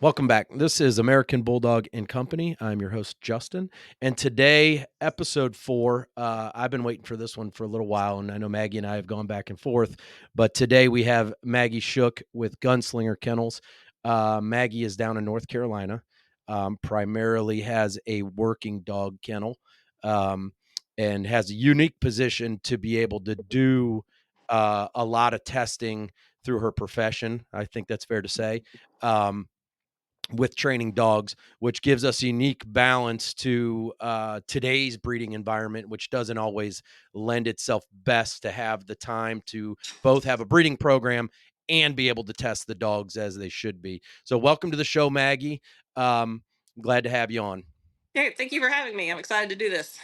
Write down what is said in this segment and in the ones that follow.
Welcome back. This is American Bulldog and Company. I'm your host, Justin. And today, episode four, I've been waiting for this one for a little while, and I know Maggie and I have gone back and forth. But today we have Maggie Shook with Gunslinger Kennels. Maggie is down in North Carolina, primarily has a working dog kennel, um, and has a unique position to be able to do a lot of testing through her profession. I think that's fair to say. Um, with training dogs, which gives us a unique balance to today's breeding environment, which doesn't always lend itself best to have the time to both have a breeding program and be able to test the dogs as they should be. So, welcome to the show, Maggie. Um, Glad to have you on. Hey, thank you for having me. I'm excited to do this.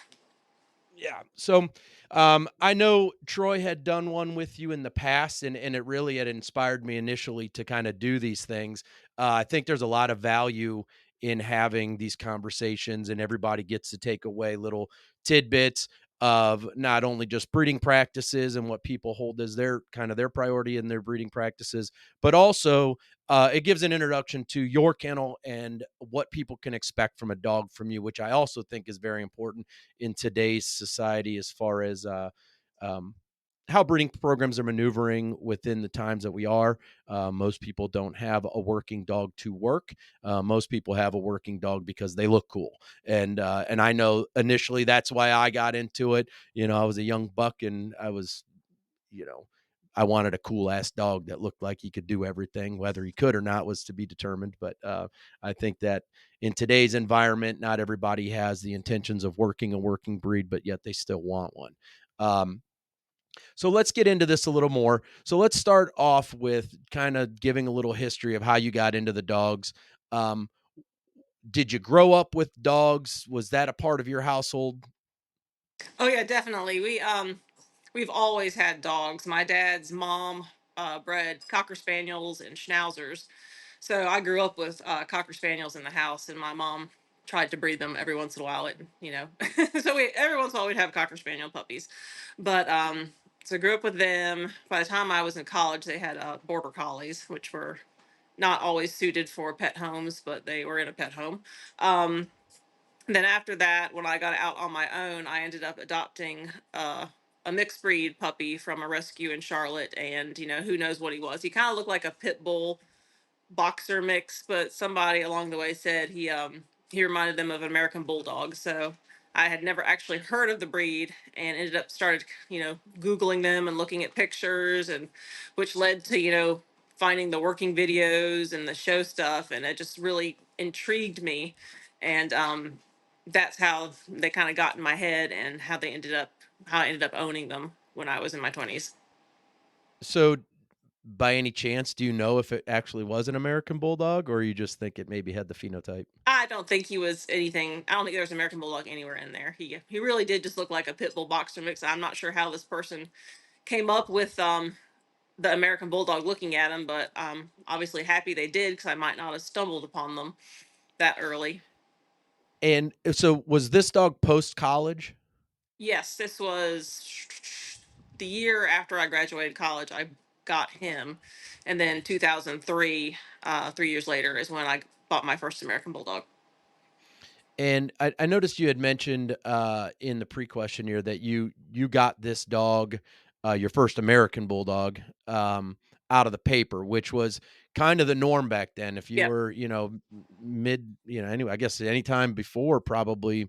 Yeah. So, I know Troy had done one with you in the past, and it really had inspired me initially to kind of do these things. I think there's a lot of value in having these conversations, and everybody gets to take away little tidbits of not only just breeding practices and what people hold as their kind of their priority in their breeding practices, but also it gives an introduction to your kennel and what people can expect from a dog from you, which I also think is very important in today's society as far as um, how breeding programs are maneuvering within the times that we are. Most people don't have a working dog to work. Most people have a working dog because they look cool, and I know initially that's why I got into it. You know, I was a young buck, and I was, you know, I wanted a cool ass dog that looked like he could do everything. Whether he could or not was to be determined. But I think that in today's environment, not everybody has the intentions of working a working breed, but yet they still want one. Um, so let's get into this a little more. So let's start off with kind of giving a little history of how you got into the dogs. Um, did you grow up with dogs? Was that a part of your household? Oh yeah, definitely. We've always had dogs. My dad's mom bred cocker spaniels and schnauzers, so I grew up with cocker spaniels in the house, and my mom tried to breed them every once in a while. So we every once in a while we'd have cocker spaniel puppies, but so I grew up with them. By the time I was in college, they had border collies, which were not always suited for pet homes, but they were in a pet home. Um, then after that, when I got out on my own, I ended up adopting a mixed breed puppy from a rescue in Charlotte, and who knows what he was. He kind of looked like a pit bull boxer mix, but somebody along the way said he reminded them of an American bulldog. So I had never actually heard of the breed and ended up started googling them and looking at pictures, and which led to finding the working videos and the show stuff, and it just really intrigued me. And that's how they kind of got in my head, and how I ended up owning them when I was in my 20s. So by any chance, do you know if it actually was an American Bulldog, or you just think it maybe had the phenotype? I don't think he was anything. I don't think there was an American Bulldog anywhere in there. He really did just look like a pit bull boxer mix. I'm not sure how this person came up with the American Bulldog looking at him, but obviously happy they did, because I might not have stumbled upon them that early. And so was this dog post-college? Yes, this was the year after I graduated college. I got him, and then 2003, 3 years later, is when I bought my first American Bulldog. And I noticed you had mentioned, in the pre-questionnaire that you got this dog, your first American Bulldog, out of the paper, which was kind of the norm back then. If you Yep. were, mid, anyway, I guess anytime before probably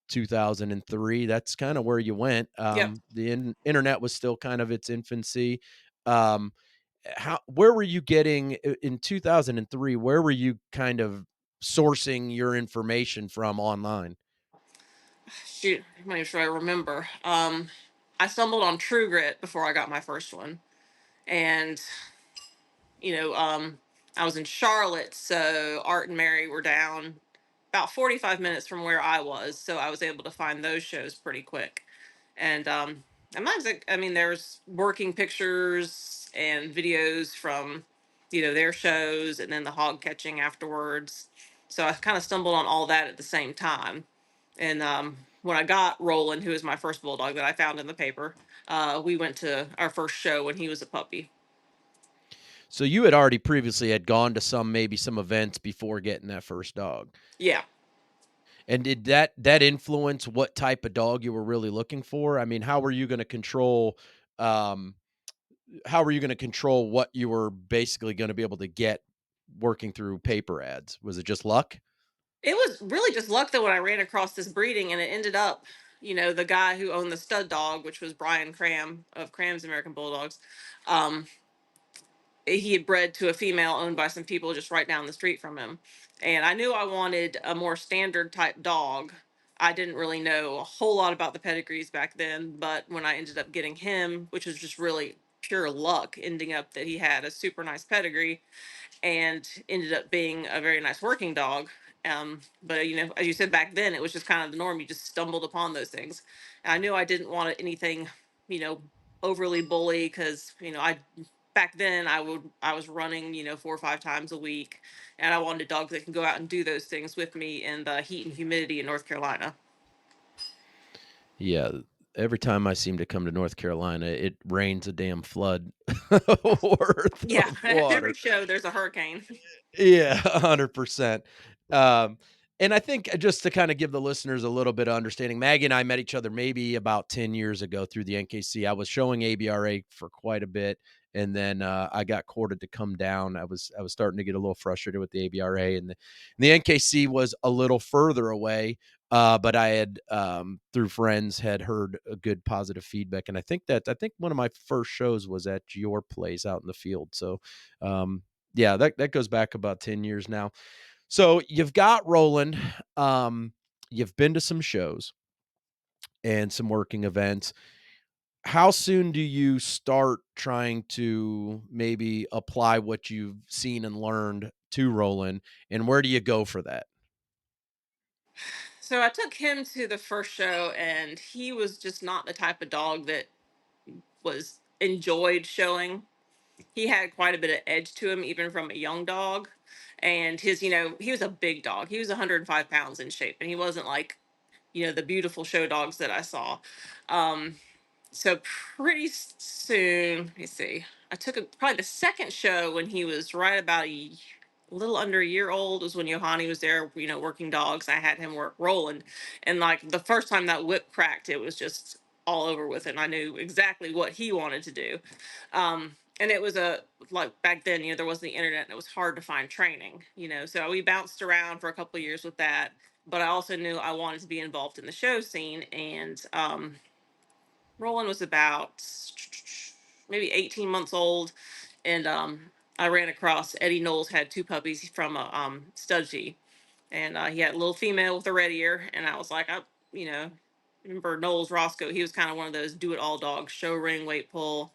2003, that's kinda where you went. Yep. The internet was still kind of its infancy. Um, how where were you getting in 2003, where were you kind of sourcing your information from online? Shoot, I'm not even sure I remember. I stumbled on True Grit before I got my first one, and you know, um, I was in Charlotte, so Art and Mary were down about 45 minutes from where I was, so I was able to find those shows pretty quick. And I'm not exact. I mean, there's working pictures and videos from their shows, and then the hog catching afterwards. So I kind of stumbled on all that at the same time. And when I got Roland, who was my first bulldog that I found in the paper, we went to our first show when he was a puppy. So you had already previously had gone to maybe some events before getting that first dog. Yeah. And did that influence what type of dog you were really looking for? I mean, um how were you gonna control what you were basically gonna be able to get working through paper ads? Was it just luck? It was really just luck though when I ran across this breeding, and it ended up, the guy who owned the stud dog, which was Brian Cram of Cram's American Bulldogs. Um, he had bred to a female owned by some people just right down the street from him. And I knew I wanted a more standard type dog. I didn't really know a whole lot about the pedigrees back then, but when I ended up getting him, which was just really pure luck, ending up that he had a super nice pedigree and ended up being a very nice working dog. But as you said back then, it was just kind of the norm. You just stumbled upon those things. And I knew I didn't want anything, you know, overly bully because I back then I was running 4 or 5 times a week, and I wanted a dog that can go out and do those things with me in the heat and humidity in North Carolina. Yeah, every time I seem to come to North Carolina, it rains a damn flood worth Yeah, of at every water. show there's a hurricane. Yeah, 100%. Um, and I think just to kinda give the listeners a little bit of understanding, Maggie and I met each other maybe about 10 years ago through the NKC. I was showing ABRA for quite a bit, and then, I got courted to come down. I was starting to get a little frustrated with the ABRA, and the NKC was a little further away, but I had, through friends, had heard a good positive feedback, and I think one of my first shows was at your place out in the field, so, um yeah, that goes back about 10 years now. So you've got Roland, you've been to some shows and some working events. How soon do you start trying to maybe apply what you've seen and learned to Roland, and where do you go for that? So I took him to the first show, and he was just not the type of dog that was enjoyed showing. He had quite a bit of edge to him, even from a young dog. And he was a big dog. He was 105 pounds in shape, and he wasn't like, the beautiful show dogs that I saw. Um, so pretty soon, let me see. I took probably the second show when he was right about a little under a year old was when Johanny was there, working dogs. I had him work Roland, and like the first time that whip cracked, it was just all over with him. I knew exactly what he wanted to do. And it was like back then, there wasn't the internet and it was hard to find training, so we bounced around for a couple of years with that. But I also knew I wanted to be involved in the show scene. And Roland was about maybe 18 months old, and I ran across Eddie Knowles had two puppies from a Studgy, and he had a little female with a red ear, and I was like, you know, remember Knowles Roscoe? He was kind of one of those do it all dogs, show ring, weight pull,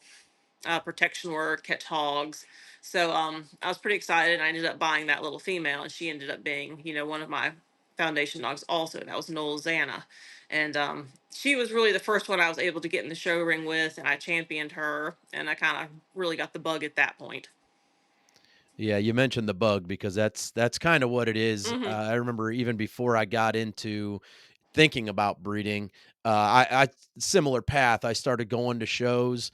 protection work, catch hogs. So I was pretty excited. And I ended up buying that little female, and she ended up being, one of my foundation dogs. Also, that was Noel Zana, and she was really the first one I was able to get in the show ring with, and I championed her, and I kind of really got the bug at that point. Yeah, you mentioned the bug because that's kinda what it is. Hmm. I remember even before I got into thinking about breeding, I similar path. I started going to shows,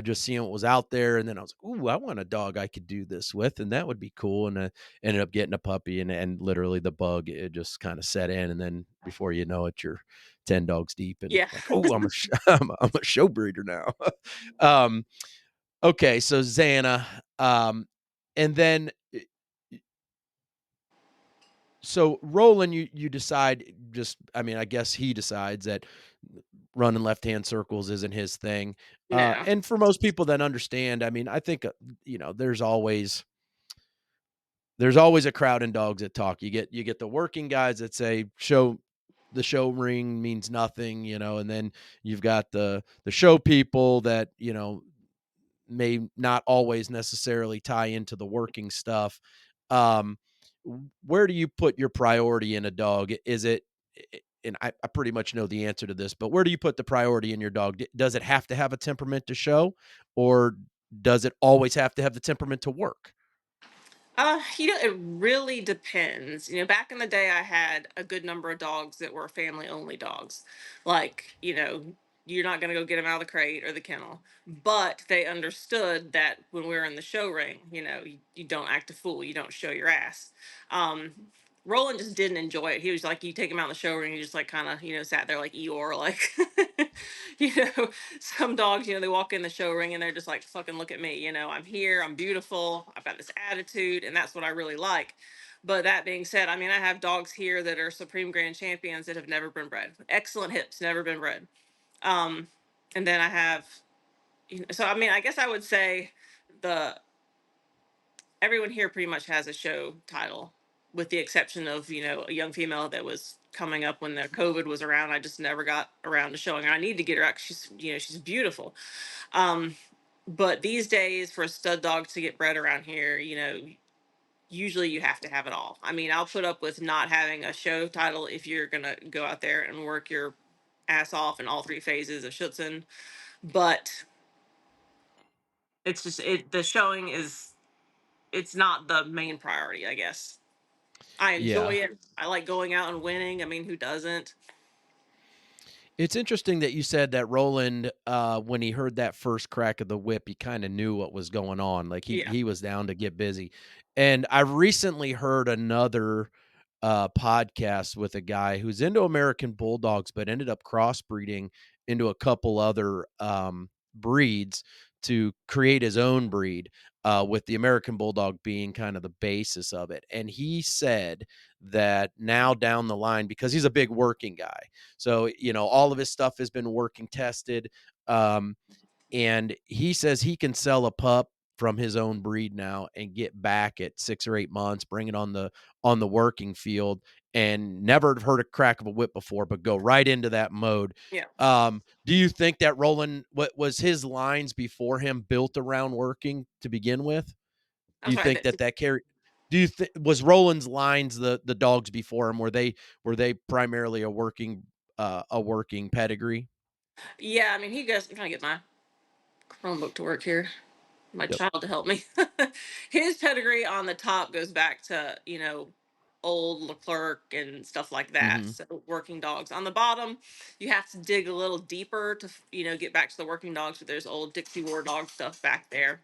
just seeing what was out there, and then I was like, "Ooh, I want a dog I could do this with, and that would be cool." And ended up getting a puppy, and literally the bug it just kind of set in, and then before you know it, you're 10 dogs deep, and Yeah. like, "Oh, I'm a show breeder now." um, okay, so Xana, and then so Roland, you decide just I mean, I guess he decides that running left-hand circles isn't his thing. No. And for most people that understand, I mean, I think, there's always a crowd in dogs that talk. You get the working guys that say the show ring means nothing, and then you've got the show people that, may not always necessarily tie into the working stuff. Um, where do you put your priority in a dog? Is it, and I pretty much know the answer to this, but where do you put the priority in your dog? Does it have to have a temperament to show, or does it always have to have the temperament to work? It really depends. Back in the day, I had a good number of dogs that were family only dogs. Like, you're not going to go get him out of the crate or the kennel. But they understood that when we were in the show ring, you don't act a fool, you don't show your ass. Um, Roland just didn't enjoy it. He was like, you take him out in the show ring, he just like kind of, sat there like Eeyore, like, you know, some dogs, they walk in the show ring and they're just like, fucking look at me, I'm here, I'm beautiful, I've got this attitude, and that's what I really like. But that being said, I mean, I have dogs here that are Supreme Grand Champions that have never been bred. Excellent hips, never been bred. Um, and then I have, so I mean, I guess I would say the everyone here pretty much has a show title, with the exception of a young female that was coming up when the COVID was around. I just never got around to showing her. I need to get her out. 'Cause she's beautiful. Um, but these days, for a stud dog to get bred around here, usually you have to have it all. I mean, I'll put up with not having a show title if you're gonna go out there and work your ass off in all three phases of Schutzen. But it's just the showing is, it's not the main priority, I guess. I enjoy Yeah. it. I like going out and winning. I mean, who doesn't? It's interesting that you said that Roland, when he heard that first crack of the whip, he kinda knew what was going on, like, he Yeah. he was down to get busy, and I recently heard another, podcast with a guy who's into American Bulldogs, but ended up crossbreeding into a couple other, breeds to create his own breed, with the American Bulldog being kind of the basis of it, and he said that now down the line, because he's a big working guy, so, all of his stuff has been working tested. Um, and he says he can sell a pup from his own breed now and get back at 6 or 8 months, bring it on the working field, and never heard a crack of a whip before, but go right into that mode. Yeah. Do you think that Roland, what was his lines before him built around working to begin with? Do I'm you sorry. think that carried? Do you think was Roland's lines the dogs before him? Were they primarily a working pedigree? Yeah, I mean, he goes. I'm trying to get my Chromebook to work here. My Yep. child to help me. His pedigree on the top goes back to, old Leclerc and stuff like that. Mhm. So working dogs. On the bottom, you have to dig a little deeper to, get back to the working dogs, but there's old Dixie War dog stuff back there.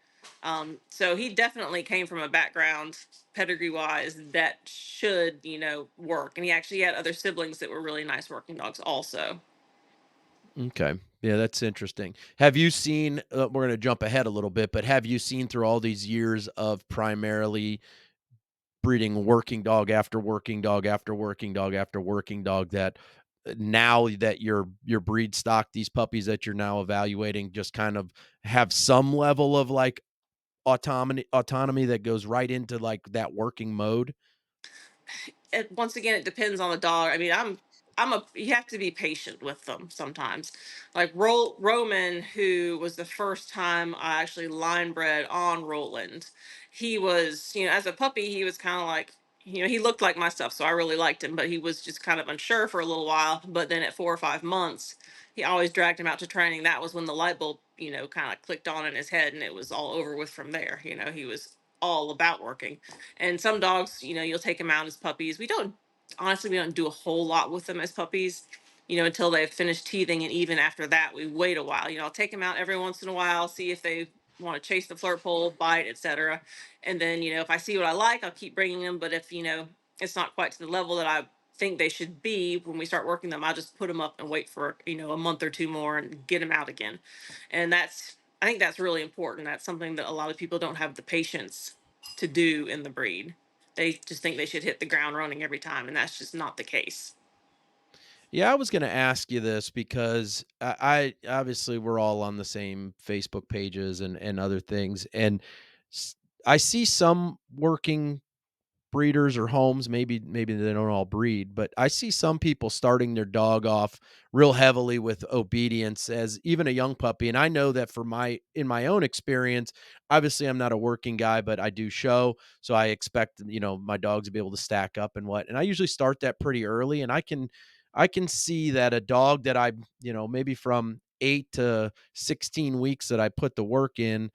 So he definitely came from a background pedigree wise that should, work. And he actually had other siblings that were really nice working dogs also. Okay. Yeah, that's interesting. Have you seen, we're gonna jump ahead a little bit, but have you seen through all these years of primarily breeding working dog after working dog after working dog after working dog that, now that your breed stock, these puppies that you're now evaluating just kind of have some level of, like, autonomy that goes right into, like, that working mode? Once again, it depends on the dog. I mean, you have to be patient with them sometimes. Like Roman, who was the first time I actually line bred on Roland, he was, as a puppy, he was kind of like, he looked like my stuff, so I really liked him, but he was just kind of unsure for a little while. But then at 4 or 5 months, he always dragged him out to training. That was when the light bulb, kind of clicked on in his head, and it was all over with from there. He was all about working. And some dogs, you'll take them out as puppies. We don't do a whole lot with them as puppies, until they've finished teething. And even after that, we wait a while. I'll take them out every once in a while, see if they want to chase the flirt pole, bite, etc. And then, if I see what I like, I'll keep bringing them. But if, it's not quite to the level that I think they should be when we start working them, I'll just put them up and wait for, a month or two more and get them out again. And I think that's really important. That's something that a lot of people don't have the patience to do in the breed. They just think they should hit the ground running every time, and that's just not the case. Yeah, I was gonna ask you this because I obviously we're all on the same Facebook pages and other things, and s I see some working breeders or homes, maybe they don't all breed, but I see some people starting their dog off real heavily with obedience as even a young puppy. And I know that in my own experience, obviously I'm not a working guy, but I do show, so I expect, my dogs to be able to stack up and what. And I usually start that pretty early, and I can see that a dog that I, maybe from 8 to 16 weeks that I put the work in,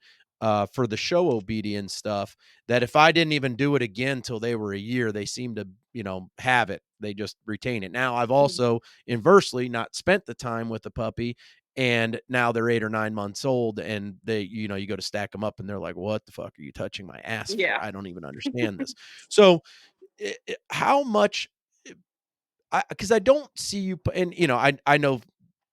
for the show obedience stuff, that if I didn't even do it again till they were a year, they seem to, have it. They just retain it. Now, I've Mhm. also inversely not spent the time with the puppy and now they're 8 or 9 months old, and you go to stack them up, and they're like, "What the fuck are you touching my ass for? Yeah. I don't even understand this." So, how much because I don't see you and, I know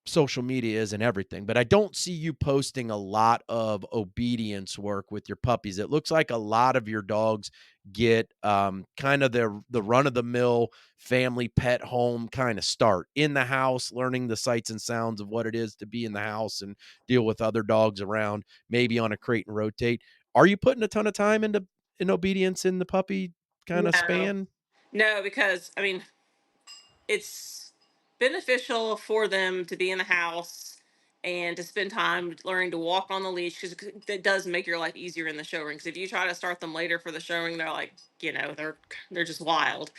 social media isn't everything, but I don't see you posting a lot of obedience work with your puppies. It looks like a lot of your dogs get kind of the run of the mill family pet home kind of start in the house, learning the sights and sounds of what it is to be in the house and deal with other dogs around, maybe on a crate and rotate. Are you putting a ton of time into in obedience in the puppy kind of No. span? No, because I mean, it's beneficial for them to be in the house and to spend time learning to walk on the leash, because that does make your life easier in the show ring. Because if you try to start them later for the show ring, they're like, they're just wild.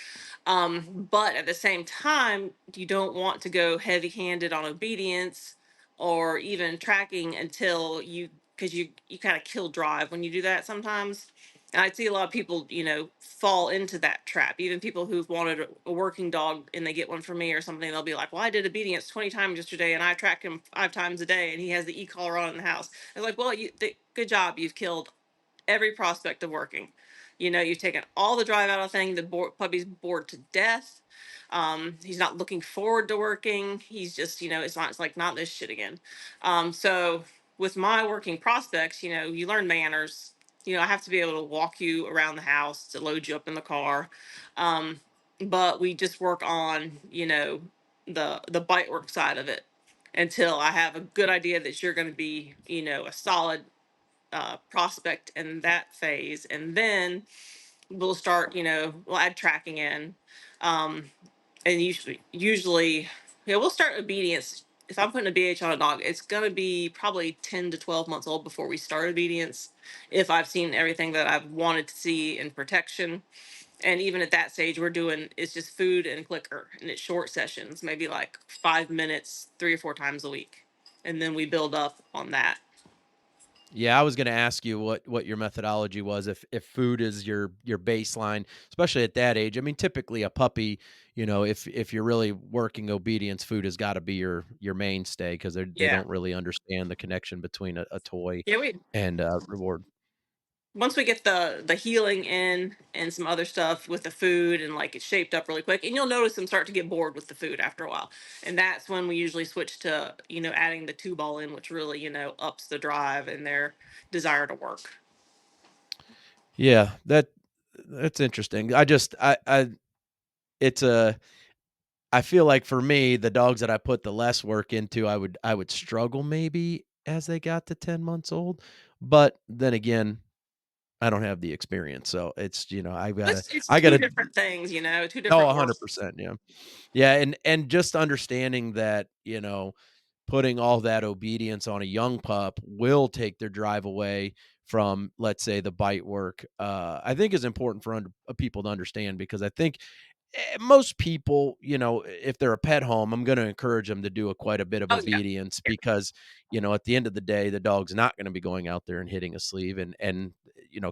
But at the same time, you don't want to go heavy handed on obedience or even tracking until because you kind of kill drive when you do that sometimes. And I see a lot of people, fall into that trap. Even people who've wanted a working dog and they get one from me or something, they'll be like, "Well, I did obedience 20 times yesterday and I track him 5 times a day and he has the e-collar on in the house." It's like, well, good job. You've killed every prospect of working. You've taken all the drive out of the thing. The puppy's bored to death. He's not looking forward to working. He's just, it's like not this shit again. So with my working prospects, you learn manners. I have to be able to walk you around the house to load you up in the car. Um, but we just work on, the bite work side of it until I have a good idea that you're going to be, a solid prospect in that phase, and then we'll start. We'll add tracking in, um, and usually, yeah, we'll start obedience. If I'm putting a BH on a dog, it's gonna be probably 10 to 12 months old before we start obedience. If I've seen everything that I've wanted to see in protection, and even at that stage, we're doing it's just food and clicker, and it's short sessions, maybe like 5 minutes, 3 or 4 times a week, and then we build up on that. Yeah, I was gonna ask you what your methodology was if food is your baseline, especially at that age. I mean, typically a puppy, if you're really working obedience, food has got to be your mainstay because they Yeah. don't really understand the connection between a toy Yeah, we and reward. once we get the healing in and some other stuff with the food and like it's shaped up really quick, and you'll notice them start to get bored with the food after a while, and that's when we usually switch to adding the two ball in, which really ups the drive and their desire to work. Yeah, that's interesting. I it's a I feel like for me, the dogs that I put the less work into, I would struggle maybe as they got to 10 months old. But then again, I don't have the experience. So I've gotta It's I two gotta different things, two oh, different worlds. 100%, yeah. Yeah, and just understanding that, putting all that obedience on a young pup will take their drive away from, let's say, the bite work, I think is important for people to understand because I think most people, if they're a pet home, I'm going to encourage them to do quite a bit of Oh yeah. obedience because, at the end of the day, the dog's not going to be going out there and hitting a sleeve, and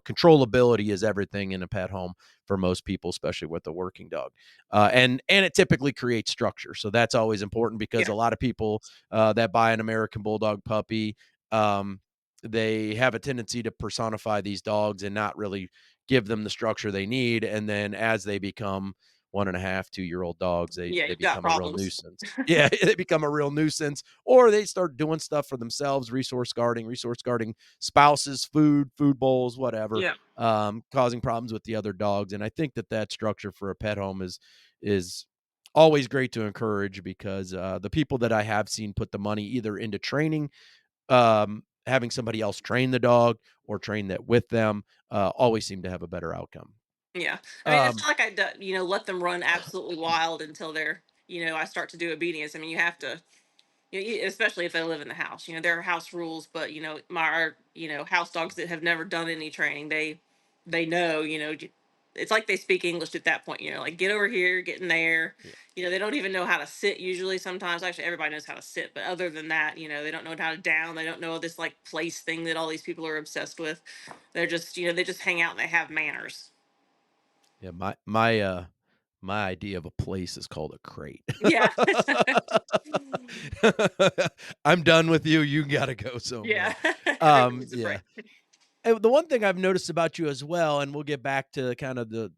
controllability is everything in a pet home for most people, especially with a working dog, and it typically creates structure, so that's always important because Yeah. a lot of people that buy an American Bulldog puppy, um, they have a tendency to personify these dogs and not really give them the structure they need, and then as they become 1.5, 2-year-old dogs, they Yeah, they you've got become a real problems. nuisance. Yeah, they become a real nuisance, or they start doing stuff for themselves, resource guarding spouses, food bowls, whatever, Yeah. causing problems with the other dogs. And I think that structure for a pet home is always great to encourage because the people that I have seen put the money either into training, having somebody else train the dog, or train that with them, always seem to have a better outcome. Yeah. I mean, it's Um, not like let them run absolutely wild until I start to do obedience. I mean, you have to. Especially if they live in the house. There are house rules, but house dogs that have never done any training, they know, it's like they speak English at that point, like get over here, get in there. yeah. They don't even know how to sit usually sometimes. Actually, everybody knows how to sit, but other than that, they don't know how to down. They don't know this like place thing that all these people are obsessed with. They're just, they just hang out and they have manners. Yeah, my My idea of a place is called a crate. Yeah. I'm done with you, you gotta go Yeah. somewhere. Everyone needs a Yeah. break. And the one thing I've noticed about you as well, and we'll get back to kind of the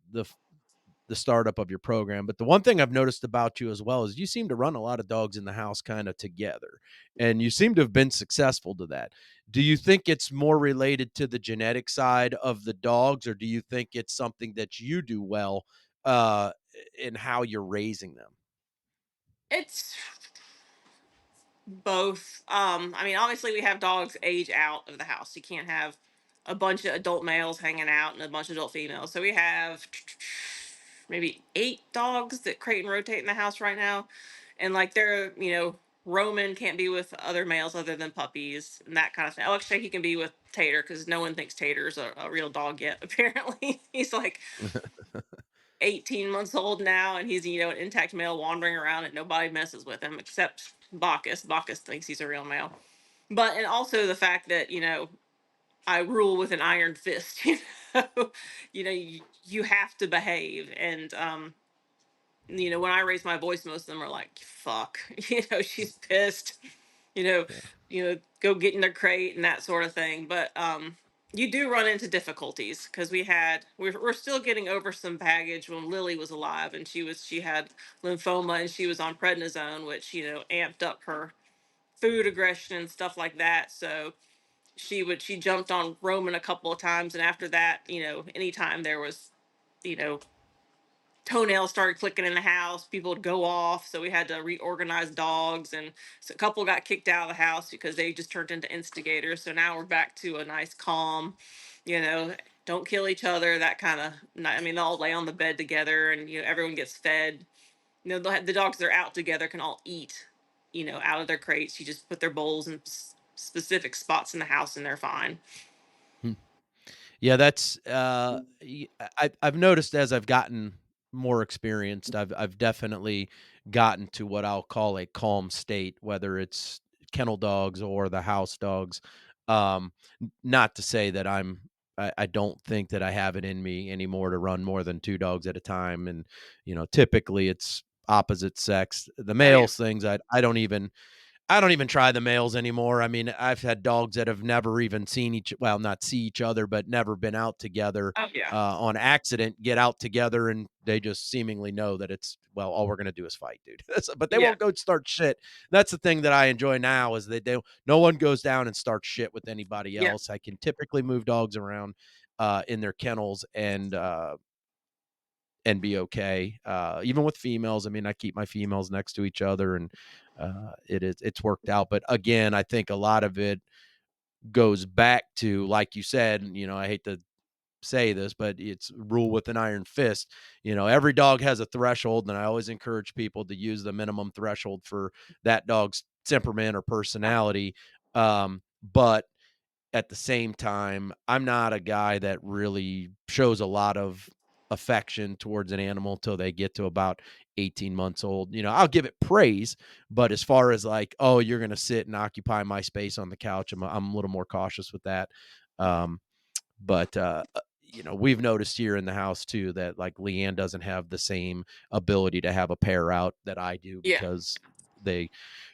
startup of your program. But the one thing I've noticed about you as well is you seem to run a lot of dogs in the house kind of together, and you seem to have been successful to that. Do you think it's more related to the genetic side of the dogs, or do you think it's something that you do well uh, in how you're raising them? It's both. I mean, obviously we have dogs age out of the house. You can't have a bunch of adult males hanging out and a bunch of adult females. So we have maybe 8 dogs that crate and rotate in the house right now. And like they're, Roman can't be with other males other than puppies and that kind of thing. Oh, actually, he can be with Tater because no one thinks Tater's a real dog yet. Apparently, he's like 18 months old now, and he's an intact male wandering around, and nobody messes with him except Bacchus. Bacchus thinks he's a real male, but and also the fact that I rule with an iron fist. Know, you have to behave, and when I raise my voice, most of them are like, "Fuck," she's pissed. You know, Yeah. go get in their crate and that sort of thing. But you do run into difficulties because we're still getting over some baggage when Lily was alive, and she had lymphoma and she was on prednisone, which amped up her food aggression and stuff like that. So she jumped on Roman a couple of times, and after that, anytime there was you know toenails started clicking in the house, people would go off. So we had to reorganize dogs, and so a couple got kicked out of the house because they just turned into instigators. So now we're back to a nice, calm, you know, don't kill each other. That kind of. I mean, they'll all lay on the bed together, and everyone gets fed. The dogs that are out together can all eat, out of their crates. You just put their bowls in specific spots in the house, and they're fine. Yeah, that's I've noticed as I've gotten more experienced, I've definitely gotten to what I'll call a calm state, whether it's kennel dogs or the house dogs. Not to say that I don't think that I have it in me anymore to run more than 2 dogs at a time, and typically it's opposite sex. The Oh yeah. males things I don't even try the males anymore. I mean, I've had dogs that have never even seen not see each other, but never been out together Oh yeah. on accident, get out together, and they just seemingly know that all we're gonna do is fight, dude. But they Yeah. won't go start shit. That's the thing that I enjoy now is that no one goes down and starts shit with anybody Yeah. else. I can typically move dogs around in their kennels and be okay. Even with females, I mean, I keep my females next to each other, and it's worked out. But again, I think a lot of it goes back to, like you said, I hate to say this, but it's rule with an iron fist. Every dog has a threshold, and I always encourage people to use the minimum threshold for that dog's temperament or personality. But at the same time, I'm not a guy that really shows a lot of affection towards an animal till they get to about 18 months old. I'll give it praise, but as far as like, oh, you're going to sit and occupy my space on the couch, I'm a little more cautious with that. Um, but we've noticed here in the house too that like Leanne doesn't have the same ability to have a pair out that I do Yeah. because they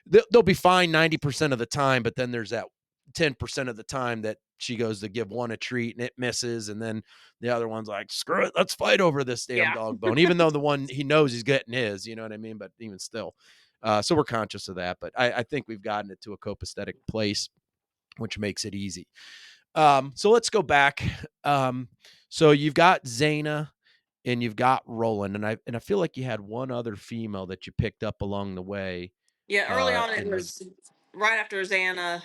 they'll be fine 90% of the time, but then there's that 10% of the time that she goes to give one a treat and it misses, and then the other one's like, screw it, let's fight over this damn Yeah. dog bone, even though the one he knows he's getting his, you know what I mean? But even still, so we're conscious of that. But I think we've gotten it to a copacetic place, which makes it easy. So let's go back. Um, so you've got Zaina and you've got Roland, and I feel like you had one other female that you picked up along the way. Yeah, early on it And was was right after Xana.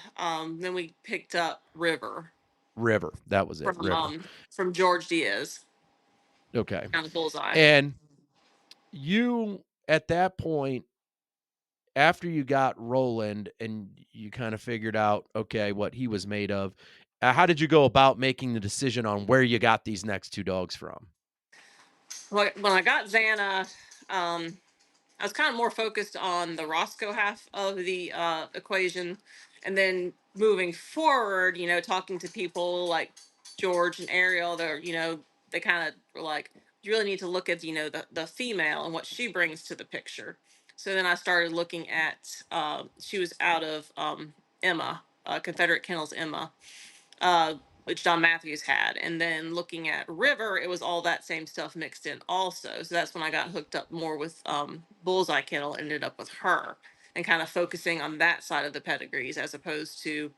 Then we picked up River River. That was it, from River. George Diaz Okay. down the bullseye. And you at that point, after you got Roland and you kind of figured out, okay, what he was made of, how did you go about making the decision on where you got these next 2 dogs from? When I got Xana, I was kind of more focused on the Roscoe half of the equation, and then moving forward, talking to people like George and Ariel, they kind of were like, you really need to look at, the female and what she brings to the picture. So then I started looking at, she was out of Emma, Confederate Kennels Emma, uh, which Don Matthews had. And then looking at River, it was all that same stuff mixed in also. So that's when I got hooked up more with Bullseye Kennel, ended up with her, and kind of focusing on that side of the pedigrees as opposed to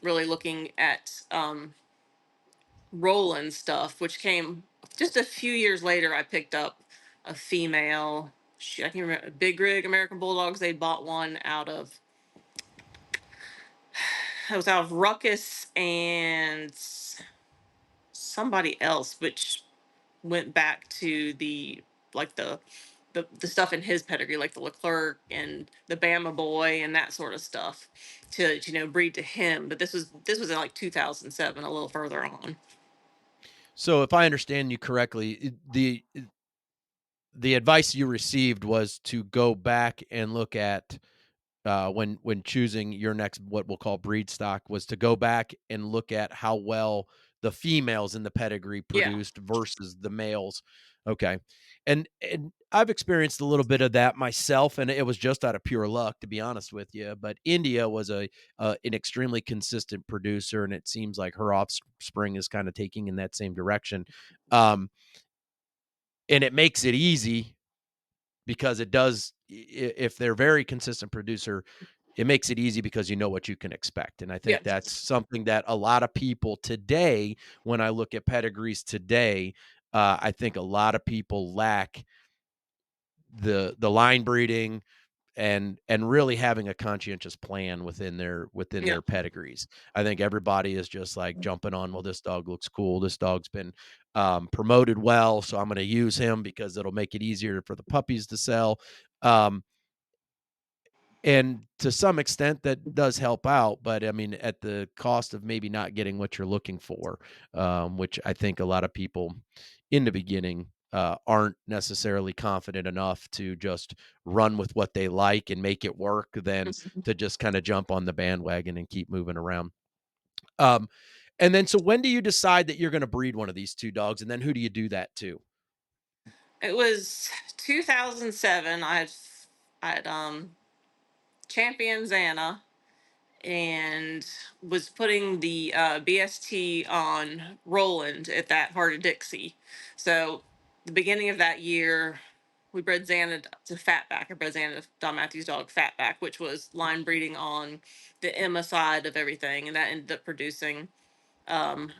really looking at Roland stuff, which came just a few years later. I picked up a female. I can't remember, Big Rig American Bulldogs. They bought one out of, it was out of Ruckus and somebody else, which went back to the, like the stuff in his pedigree, like the Leclerc and the Bama Boy and that sort of stuff, to breed to him. But this was in like 2007, a little further on. So if I understand you correctly, the advice you received was to go back and look at when choosing your next what we'll call breed stock was to go back and look at how well the females in the pedigree Yeah. produced versus the males. Okay. And I've experienced a little bit of that myself, and it was just out of pure luck, to be honest with you. But India was an extremely consistent producer, and it seems like her offspring is kind of taking in that same direction. Um, and it makes it easy because it does if they're very consistent producer, it makes it easy because you know what you can expect. And I Yeah. think that's something that a lot of people today, when I look at pedigrees today, I think a lot of people lack the line breeding and really having a conscientious plan within Yeah. their pedigrees. I think everybody is just like jumping on, well, this dog looks cool. This dog's been promoted well, so I'm going to use him because it'll make it easier for the puppies to sell. Um, and to some extent, that does help out, but I mean, at the cost of maybe not getting what you're looking for, which I think a lot of people in the beginning aren't necessarily confident enough to just run with what they like and make it work than to just kind of jump on the bandwagon and keep moving around. Um, and then, so when do you decide that you're going to breed one of these two dogs, and then who do you do that to? It was 2007. I had championed Xana and was putting the BST on Roland at that Heart of Dixie. So the beginning of that year, we bred Xana to Fatback. I bred Xana to Don Matthews' dog Fatback, which was line breeding on the Emma side of everything, and that ended up producing um,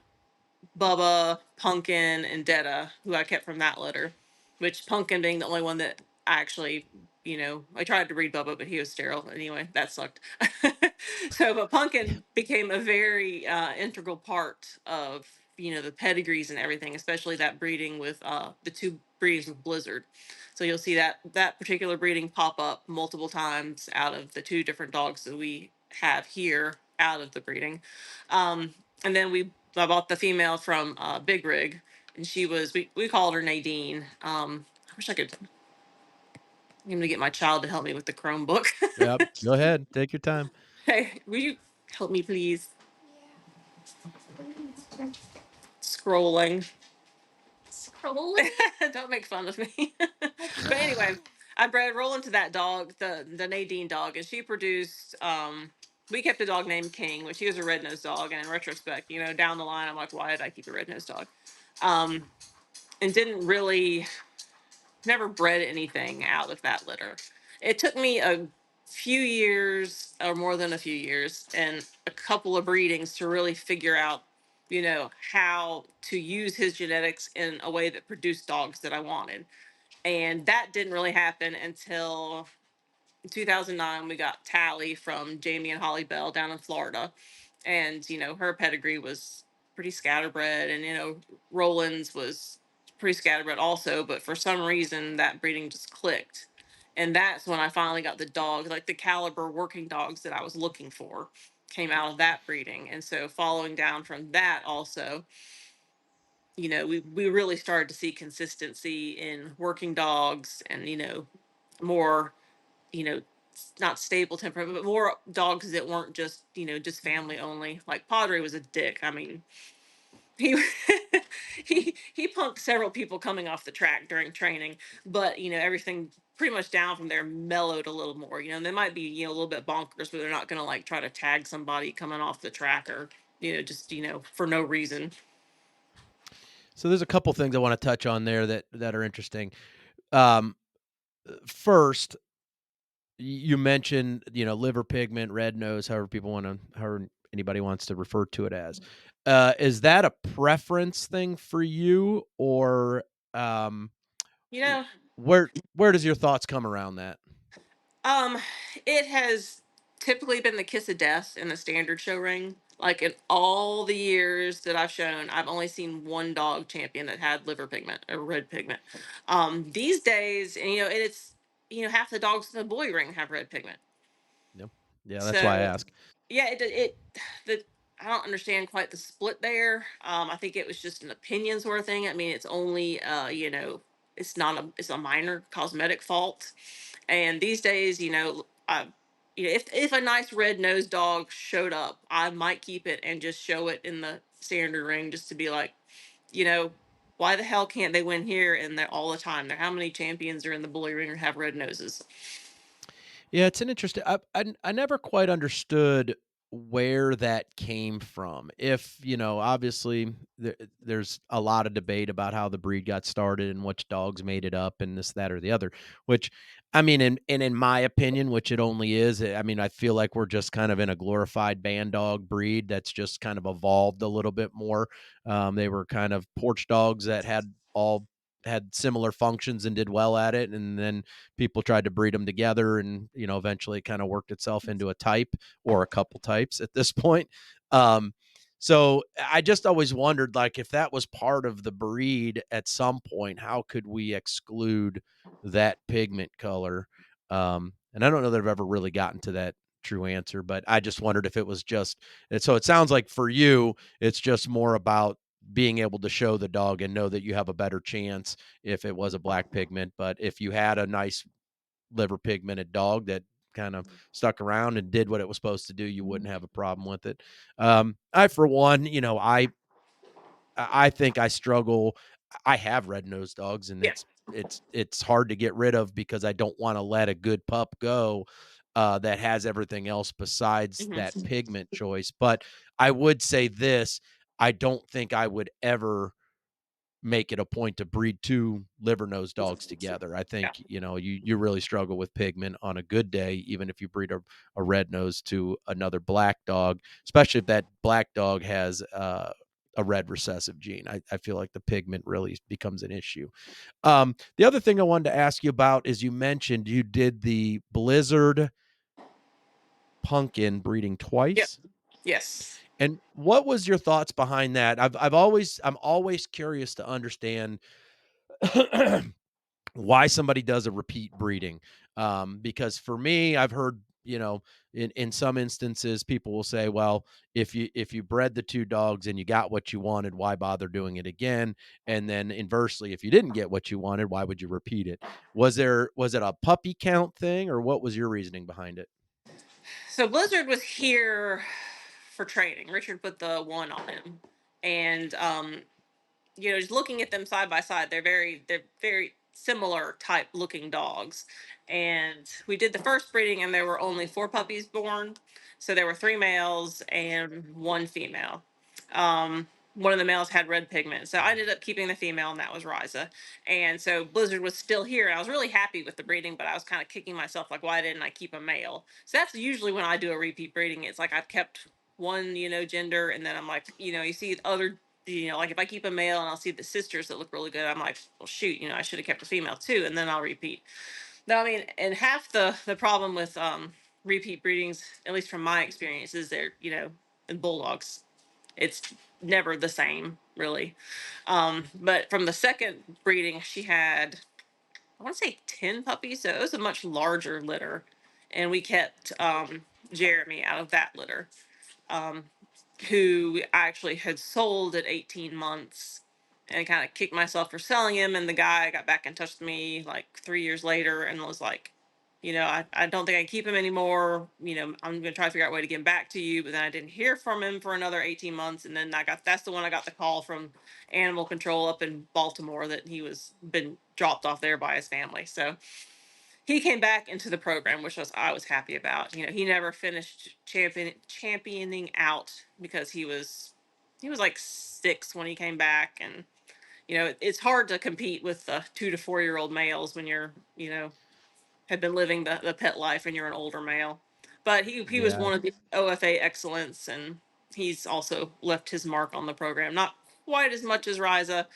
Bubba, Pumpkin, and Detta, who I kept from that litter. Which Pumpkin being the only one that I actually, I tried to breed Bubba, but he was sterile anyway. That sucked. So, but Pumpkin became a very integral part of the pedigrees and everything, especially that breeding with the two breedings with Blizzard. So you'll see that particular breeding pop up multiple times out of the two different dogs that we have here out of the breeding. And then I bought the female from Big Rig, and we called her Nadine. I wish I could. I'm gonna get my child to help me with the Chromebook. Yep. Go ahead. Take your time. Hey, will you help me, please? Scrolling. Scrolling. Don't make fun of me. But anyway, I bred Roland to that dog, the Nadine dog, and she produced. We kept a dog named King, which he was a red nosed dog, and in retrospect, down the line, I'm like, why did I keep a red nosed dog? Um, and didn't really never bred anything out of that litter. It took me a few years, or more than a few years, and a couple of breedings to really figure out, how to use his genetics in a way that produced dogs that I wanted. And that didn't really happen until in 2009. We got Tally from Jamie and Holly Bell down in Florida. And, her pedigree was pretty scatterbred. And, Roland's was pretty scatterbred also. But for some reason, that breeding just clicked. And that's when I finally got the dog, like the caliber working dogs that I was looking for came out of that breeding. And so following down from that also, we really started to see consistency in working dogs and, more, you know, not stable temperament, but more dogs that weren't just, just family only. Like Padre was a dick. I mean, he he punked several people coming off the track during training, but everything pretty much down from there mellowed a little more. They might be a little bit bonkers, but they're not going to like try to tag somebody coming off the track, or just for no reason. So there's a couple things I want to touch on there that are interesting. Um, First, you mentioned, liver pigment, red nose, however anybody wants to refer to it as. Is that a preference thing for you, or um, You w- know, where does your thoughts come around that? Um, it has typically been the kiss of death in the standard show ring. Like in all the years that I've shown, I've only seen one dog champion that had liver pigment or red pigment. These days, and it's half the dogs in the boy ring have red pigment. No, yeah, that's why I So ask. yeah, it the I don't understand quite the split there. I think it was just an opinion sort of thing. I mean, it's only it's a minor cosmetic fault. And these days, if a nice red nosed dog showed up, I might keep it and just show it in the standard ring just to be like, you know, why the hell can't they win here and they're all the time? There, how many champions are in the bully ring or have red noses? Yeah, it's an interesting. I never quite understood where that came from. If obviously there's a lot of debate about how the breed got started and which dogs made it up and this, that, or the other. Which, I mean, in my opinion, which it only is. I mean, I feel like we're just kind of in a glorified band dog breed that's just kind of evolved a little bit more. They were kind of porch dogs that had similar functions and did well at it, and then people tried to breed them together, and eventually it kind of worked itself into a type or a couple types at this point. um so I just always wondered, like, if that was part of the breed at some point, how could we exclude that pigment color? And I don't know that I've ever really gotten to that true answer, but I just wondered if it was just. And so it sounds like for you it's just more about being able to show the dog and know that you have a better chance if it was a black pigment. But if you had a nice liver pigmented dog that kind of stuck around and did what it was supposed to do, you wouldn't have a problem with it. I, for one, I think I struggle. I have red nosed dogs, and Yeah. it's hard to get rid of because I don't want to let a good pup go that has everything else besides that Hmm. pigment choice. But I would say this: I don't think I would ever make it a point to breed 2 liver nose dogs together. I Yeah. think, you really struggle with pigment on a good day, even if you breed a red nose to another black dog, especially if that black dog has a red recessive gene. I feel like the pigment really becomes an issue. The other thing I wanted to ask you about is you mentioned you did the Blizzard pumpkin breeding Yep. twice. Yes. And what was your thoughts behind that? I'm always curious to understand why somebody does a repeat breeding. Because for me, I've heard, in some instances, people will say, well, if you bred the 2 dogs and you got what you wanted, why bother doing it again? And then inversely, if you didn't get what you wanted, why would you repeat it? Was it a puppy count thing, or what was your reasoning behind it? So Blizzard was here for training. Richard put the one on him, and just looking at them side by side, they're very similar type looking dogs. And we did the first breeding, and there were only 4 puppies born, so there were 3 males and 1 female. One of the males had red pigment, so I ended up keeping the female, and that was Riza. And so Blizzard was still here, and I was really happy with the breeding, but I was kind of kicking myself like, why didn't I keep a male? So that's usually when I do a repeat breeding. It's like I've kept one, gender, and then I'm like, you see other, like if I keep a male and I'll see the sisters that look really good, I'm like, well, shoot, I should have kept a female too, and then I'll repeat. No, I mean, and half the problem with repeat breedings, at least from my experience, is they're in bulldogs, it's never the same really. But from the second breeding, she had, I want to say, 10 puppies, so it was a much larger litter, and we kept Jeremy out of that litter, um, who I actually had sold at 18 months, and kind of kicked myself for selling him. And the guy got back in touch with me like 3 years later and was like, I don't think I can keep him anymore. I'm going to try to figure out a way to get him back to you. But then I didn't hear from him for another 18 months. And then that's the one I got the call from animal control up in Baltimore that he was been dropped off there by his family. So he came back into the program, which I was happy about. He never finished championing out because he was like 6 when he came back. And it's hard to compete with the 2 to 4 year old males when you're had been living the pet life and you're an older male. But he was Yeah. one of the OFA excellence, and he's also left his mark on the program. Not quite as much as Riza,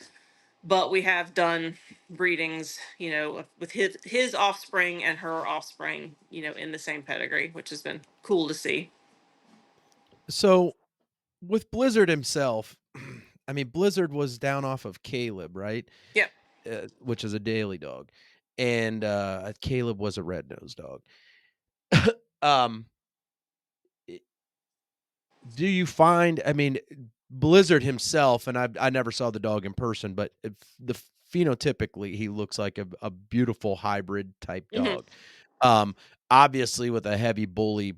but we have done breedings, with his offspring and her offspring, in the same pedigree, which has been cool to see. So with Blizzard himself, I mean, Blizzard was down off of Caleb, right? Yep. Which is a daily dog, and Caleb was a red nosed dog. um, i- do you find? I mean, Blizzard himself, and I never saw the dog in person, but if the phenotypically he looks like a beautiful hybrid type Hmm. dog. Um, Obviously with a heavy bully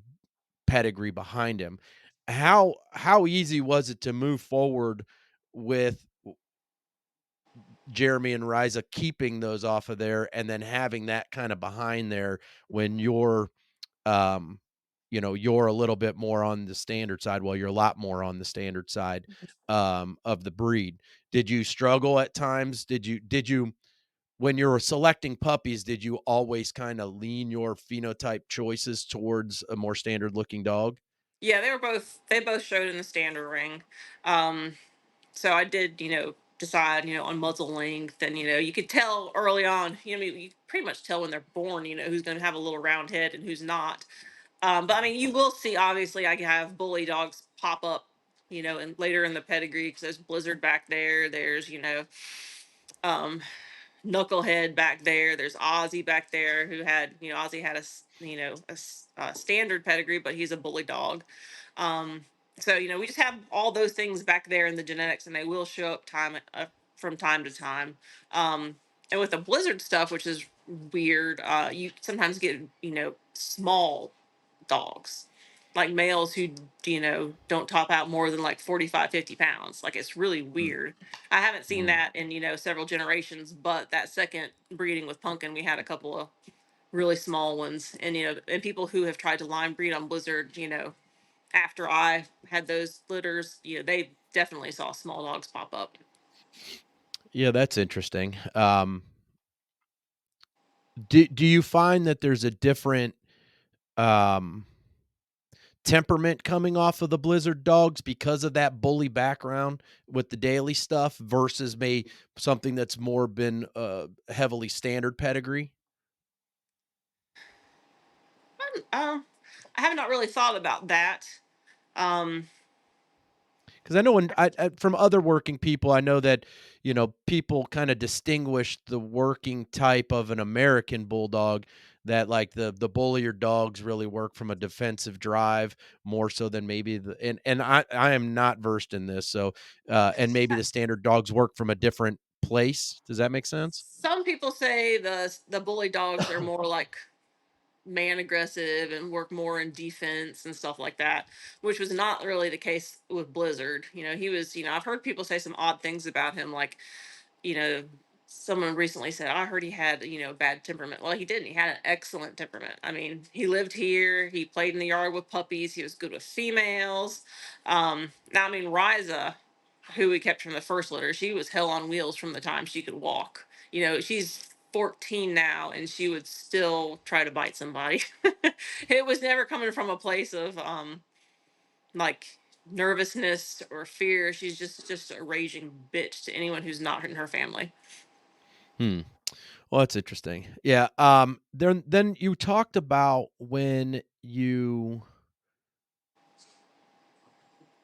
pedigree behind him. How easy was it to move forward with Jeremy and Riza keeping those off of there and then having that kind of behind there when um, you're a little bit more on the standard side, while you're a lot more on the standard side, of the breed. Did you struggle at times? Did you when you were selecting puppies, did you always kinda lean your phenotype choices towards a more standard looking dog? Yeah, they both showed in the standard ring. Um, so I did, decide, on muzzle length, and you could tell early on. I mean, you pretty much tell when they're born, who's going to have a little round head and who's not. But I mean, you will see. Obviously, I have bully dogs pop up, and later in the pedigree because there's Blizzard back there. There's um, Knucklehead back there. There's Ozzy back there who had, Ozzy had a standard pedigree, but he's a bully dog. Um, so we just have all those things back there in the genetics, and they will show up from time to time. Um, and with the Blizzard stuff, which is weird, you sometimes get small dogs, like males who don't top out more than like 45, 50 pounds. Like, it's really Mm, weird. I haven't seen mm. that in several generations, but that second breeding with Pumpkin, we had a couple of really small ones. And and people who have tried to line breed on Blizzard, after I had those litters, they definitely saw small dogs pop up. Yeah, that's interesting. Do you find that there's a different, um, temperament coming off of the Blizzard dogs because of that bully background with the daily stuff versus something that's more been, heavily standard pedigree? I have not really thought about that. um 'Cause I know when I from other working people, I know that, people kinda distinguish the working type of an American Bulldog, that, like, the bullier dogs really work from a defensive drive more so than maybe and I am not versed in this, so, and maybe the standard dogs work from a different place. Does that make sense? some people say the bully dogs are more like man aggressive and work more in defense and stuff like that, which was not really the case with Blizzard. He was, I've heard people say some odd things about him, like, you know, someone recently said, I heard he had, bad temperament. Well, he didn't. He had an excellent temperament. I mean, he lived here, he played in the yard with puppies, he was good with females. Now, I mean, Riza, who we kept from the first litter, she was hell on wheels from the time she could walk. She's 14 now and she would still try to bite somebody. It was never coming from a place of like nervousness or fear. She's just a raging bitch to anyone who's not in her family. Hmm. Well, that's interesting. Yeah, then you talked about when you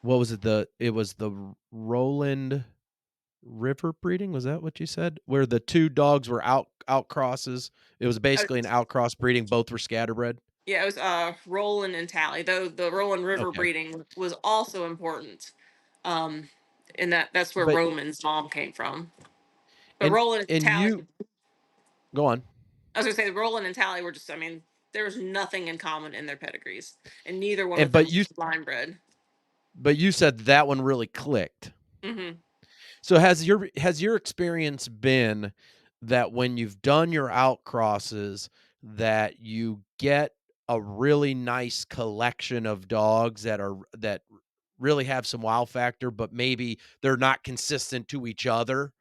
what was it? It was the Roland River breeding, was that what you said? Where the 2 dogs were outcrosses? It was Uh, basically an outcross breeding, both were scatterbred? yeah, it was Roland and Tally. Though the Roland River Okay. breeding was also important. Um, and that's where But Roman's mom came from. But and Roland and and Tally, you go on. I was gonna say Roland and Tally were just, I mean, There's nothing in common in their pedigrees, and neither one of And them was line bred. but you said that one really clicked. Mhm. So has your experience been that when you've done your outcrosses that you get a really nice collection of dogs that really have some wow factor, but maybe they're not consistent to each other,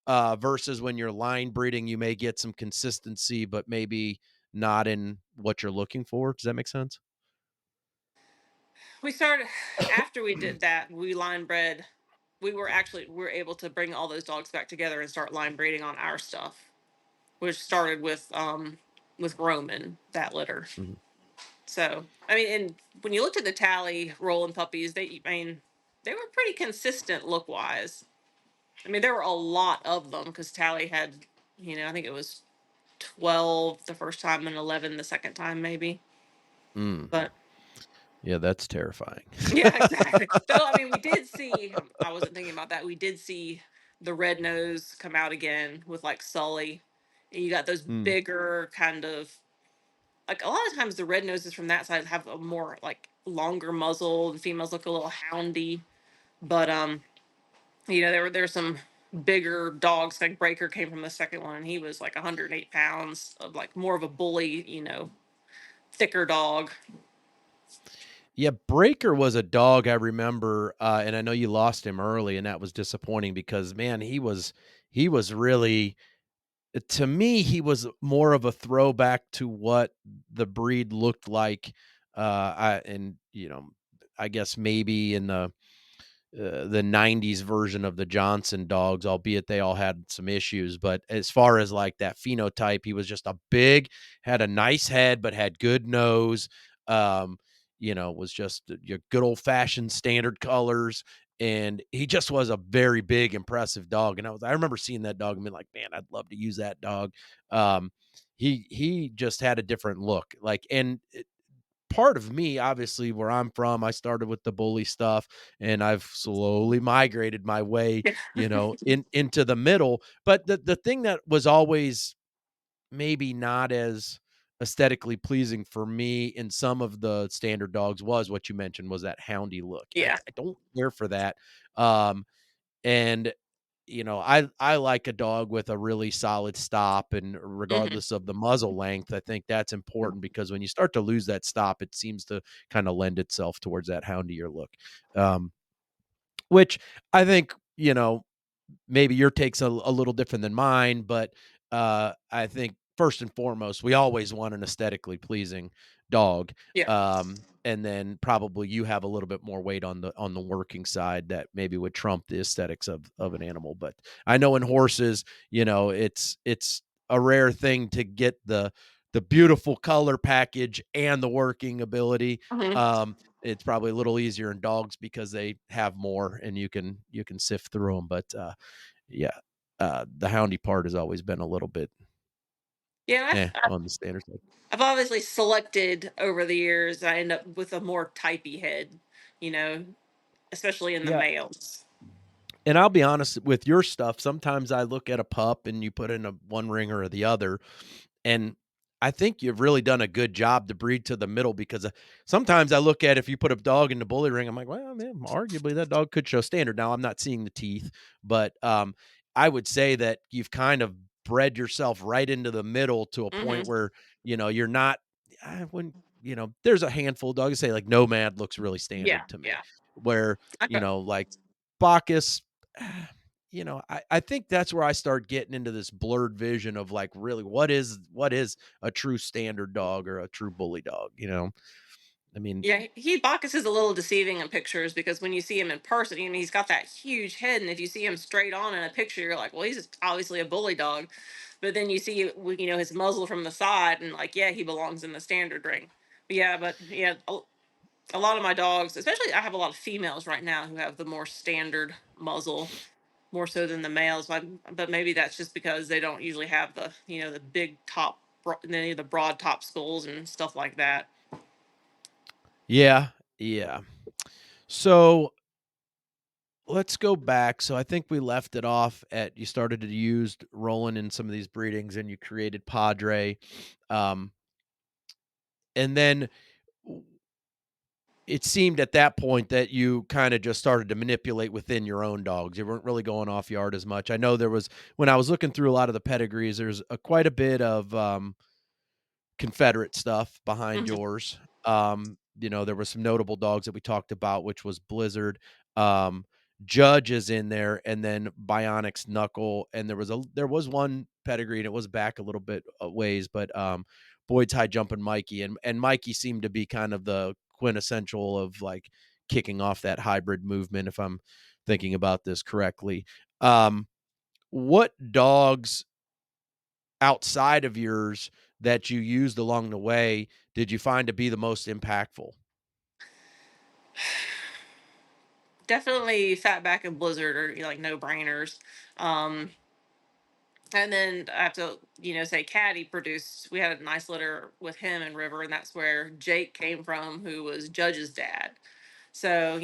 versus when you're line breeding, you may get some consistency, but maybe not in what you're looking for. Does that make sense? We started after we did that, we line bred. We were able to bring all those dogs back together and start line breeding on our stuff, which started with Roman, that litter. Mhm. So, I mean, and when you looked at the tally rolling puppies, I mean, they were pretty consistent look wise. I mean, there were a lot of them because tally had, I think it was 12 the first time and 11 the second time, maybe. Mm. But Yeah, that's terrifying. yeah, exactly. Though, I mean, we did see, I wasn't thinking about that. We did see the red nose come out again with like Sully. And you got those Mm. bigger kind of, like a lot of times the red noses from that side have a more like longer muzzle. The females look a little houndy. But, there were some bigger dogs. Like Breaker came from the second one. And he was like 108 pounds of like more of a bully, thicker dog. Yeah, Breaker was a dog I remember, and I know you lost him early, and that was disappointing because man, he was really to me, he was more of a throwback to what the breed looked like, I guess maybe in the 90s version of the Johnson dogs, albeit they all had some issues. But as far as like that phenotype, he was just a big, had a nice head, but had good nose. Um, was just your good old fashioned standard colors. And he just was a very big, impressive dog. And I remember seeing that dog and being like, man, I'd love to use that dog. Um, he just had a different look. Like, and part of me, obviously, where I'm from, I started with the bully stuff and I've slowly migrated my way, Yeah. into the middle. But the thing that was always maybe not as aesthetically pleasing for me in some of the standard dogs was what you mentioned was that houndy look. I, Yeah. I don't care for that. Um, and I like a dog with a really solid stop and Hmm. regardless of the muzzle length, I think that's important because when you start to lose that stop, it seems to kind of lend itself towards that houndier look. Um, which I think, maybe your take's a little different than mine, but I think first and foremost, we always want an aesthetically pleasing dog. Yeah. And then probably you have a little bit more weight on the working side that maybe would trump the aesthetics of an animal. But I know in horses, it's a rare thing to get the beautiful color package and the working ability. Hmm. It's probably a little easier in dogs because they have more and you can sift through them. But yeah, the houndy part has always been a little bit Yeah. on the standard side. I've obviously selected over the years. I end up with a more typey head, you know, especially in the Yeah, males. and I'll be honest with your stuff, sometimes I look at a pup and you put in a one ringer or the other, and I think you've really done a good job to breed to the middle because, sometimes I look at if you put a dog in the bully ring, I'm like, "Well, man, arguably that dog could show standard." Now, I'm not seeing the teeth, but, I would say that you've kind of bred yourself right into the middle to a point Hmm. where, you're not when there's a handful of dogs, say, like, Nomad looks really Yeah. standard to me, Yeah. where, Okay. like, Bacchus, I think that's where I start getting into this blurred vision of like really what is a true standard dog or a true bully dog? I mean, Yeah, Bacchus is a little deceiving in pictures because when you see him in person, he's got that huge head, and if you see him straight on in a picture, you're like, well, he's obviously a bully dog. But then you see, his muzzle from the side, and like, yeah, he belongs in the standard ring. But yeah, a lot of my dogs, especially I have a lot of females right now who have the more standard muzzle, more so than the males. But maybe that's just because they don't usually have the big top, any of the broad top skulls and stuff like that. yeah, yeah. So let's go back. So I think we left it off at you started to use Roland in some of these breedings and you created Padre. Um, and then w it seemed at that point that you kinda just started to manipulate within your own dogs. You weren't really going off yard as much. I know there was when I was looking through a lot of the pedigrees, there's quite a bit of, Confederate stuff behind Mhm. yours. There were some notable dogs that we talked about, which was Blizzard. Um, Judge is in there, and then Bionic's Knuckle, and there was one pedigree, and it was back a little bit ways, but Boyd's High Jumping Mikey, and Mikey seemed to be kind of the quintessential of like kicking off that hybrid movement, if I'm thinking about this correctly. What dogs outside of yours that you used along the way did you find to be the most impactful? Definitely Fatback and Blizzard are like no brainers. Um, and then I have to, say Caddy produced. We had a nice litter with him and River, and that's where Jake came from, who was Judge's dad. So,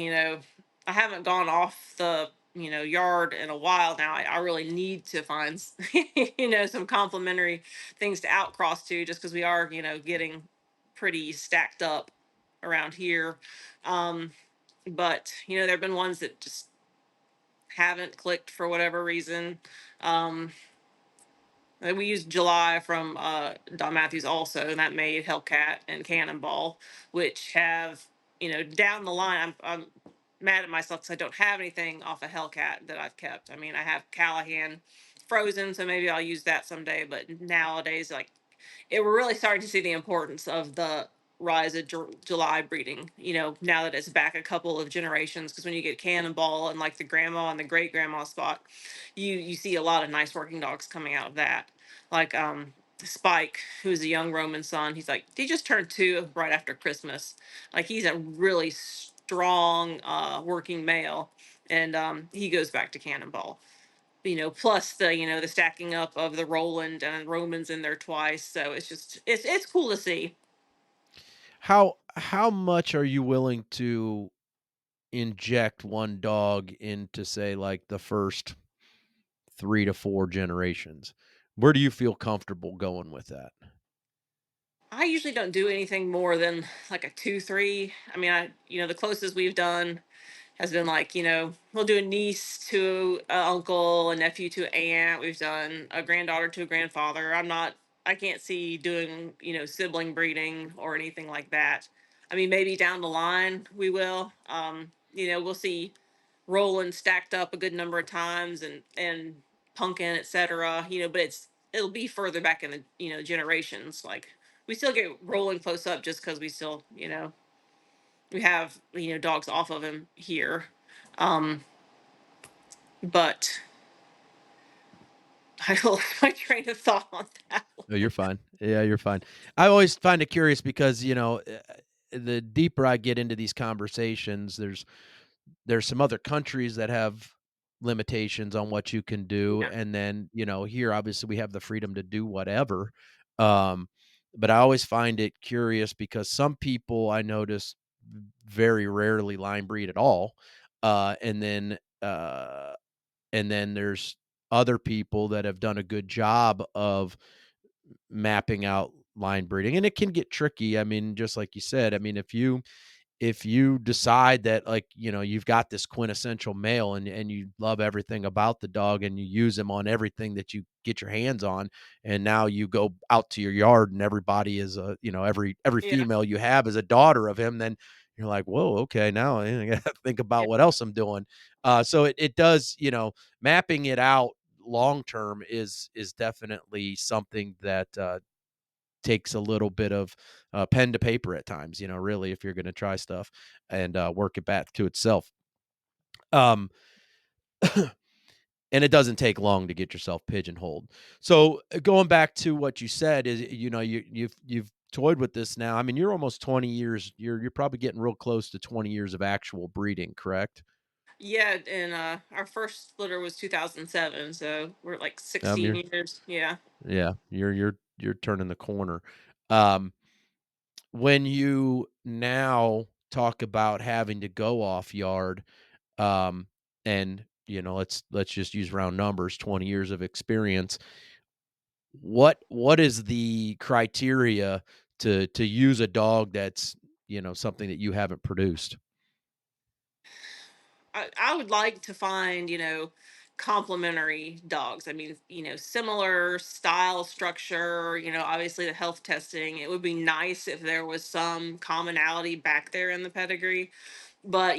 I haven't gone off the, yard in a while now. I really need to find, some complementary things to outcross to, just because we are, getting pretty stacked up around here. Um, but, there have been ones that just haven't clicked for whatever reason. Um, and we used July from Don Matthews also, and that made Hellcat and Cannonball, which have, down the line, I'm mad at myself because I don't have anything off of Hellcat that I've kept. I mean, I have Callahan frozen, so maybe I'll use that someday. But nowadays, like, we're really starting to see the importance of the rise of July breeding. Now that it's back a couple of generations, because when you get Cannonball and like the grandma and the great grandma spot, you see a lot of nice working dogs coming out of that. Like Spike, who's a young Roman son, he just turned 2 right after Christmas. Like he's a really strong working male, and he goes back to Cannonball. Plus the stacking up of the Roland and Romans in there twice. So it's cool to see. How much are you willing to inject one dog into, say, like, the first 3 to 4 generations? Where do you feel comfortable going with that? I usually don't do anything more than like a 2, 3. I mean, the closest we've done has been like, we'll do a niece to an uncle, a nephew to an aunt. We've done a granddaughter to a grandfather. I can't see doing, sibling breeding or anything like that. I mean, maybe down the line we will. We'll see Roland stacked up a good number of times and Pumpkin, etc. But it'll be further back in the generations. Like we still get Roland close up just because we still we have dogs off of him here, um, but I lost my train of thought on that No, one. you're fine. Yeah, you're fine. I always find it curious because, the deeper I get into these conversations, there's some other countries that have limitations on what you can do, Yeah, and then, here, obviously, we have the freedom to do whatever, um, but I always find it curious because some people I notice very rarely line breed at all, uh, and then, uh, and then there's other people that have done a good job of mapping out line breeding, and it can get tricky. I mean, just like you said, I mean, if you decide that, like, you've got this quintessential male and you love everything about the dog and you use him on everything that you get your hands on, and now you go out to your yard and everybody is every yeah, female you have is a daughter of him, then you're like, whoa, okay, now I gotta think yeah, about what else I'm doing. So it does, mapping it out long term is definitely something that takes a little bit of pen to paper at times, really, if you're going to try stuff and work it back to itself. Um, and it doesn't take long to get yourself pigeonholed. So going back to what you said is, you've toyed with this now. I mean, you're almost 20 years. You're probably getting real close to 20 years of actual breeding, correct? yeah. And our first litter was 2007, so we're like 16 You're years. Yeah. yeah, you're turning the corner. Um, when you now talk about having to go off yard, um, and let's just use round numbers, 20 years of experience. What is the criteria to use a dog that's, something that you haven't produced? I would like to find, complementary dogs. I mean, similar style, structure, obviously the health testing. It would be nice if there was some commonality back there in the pedigree. But,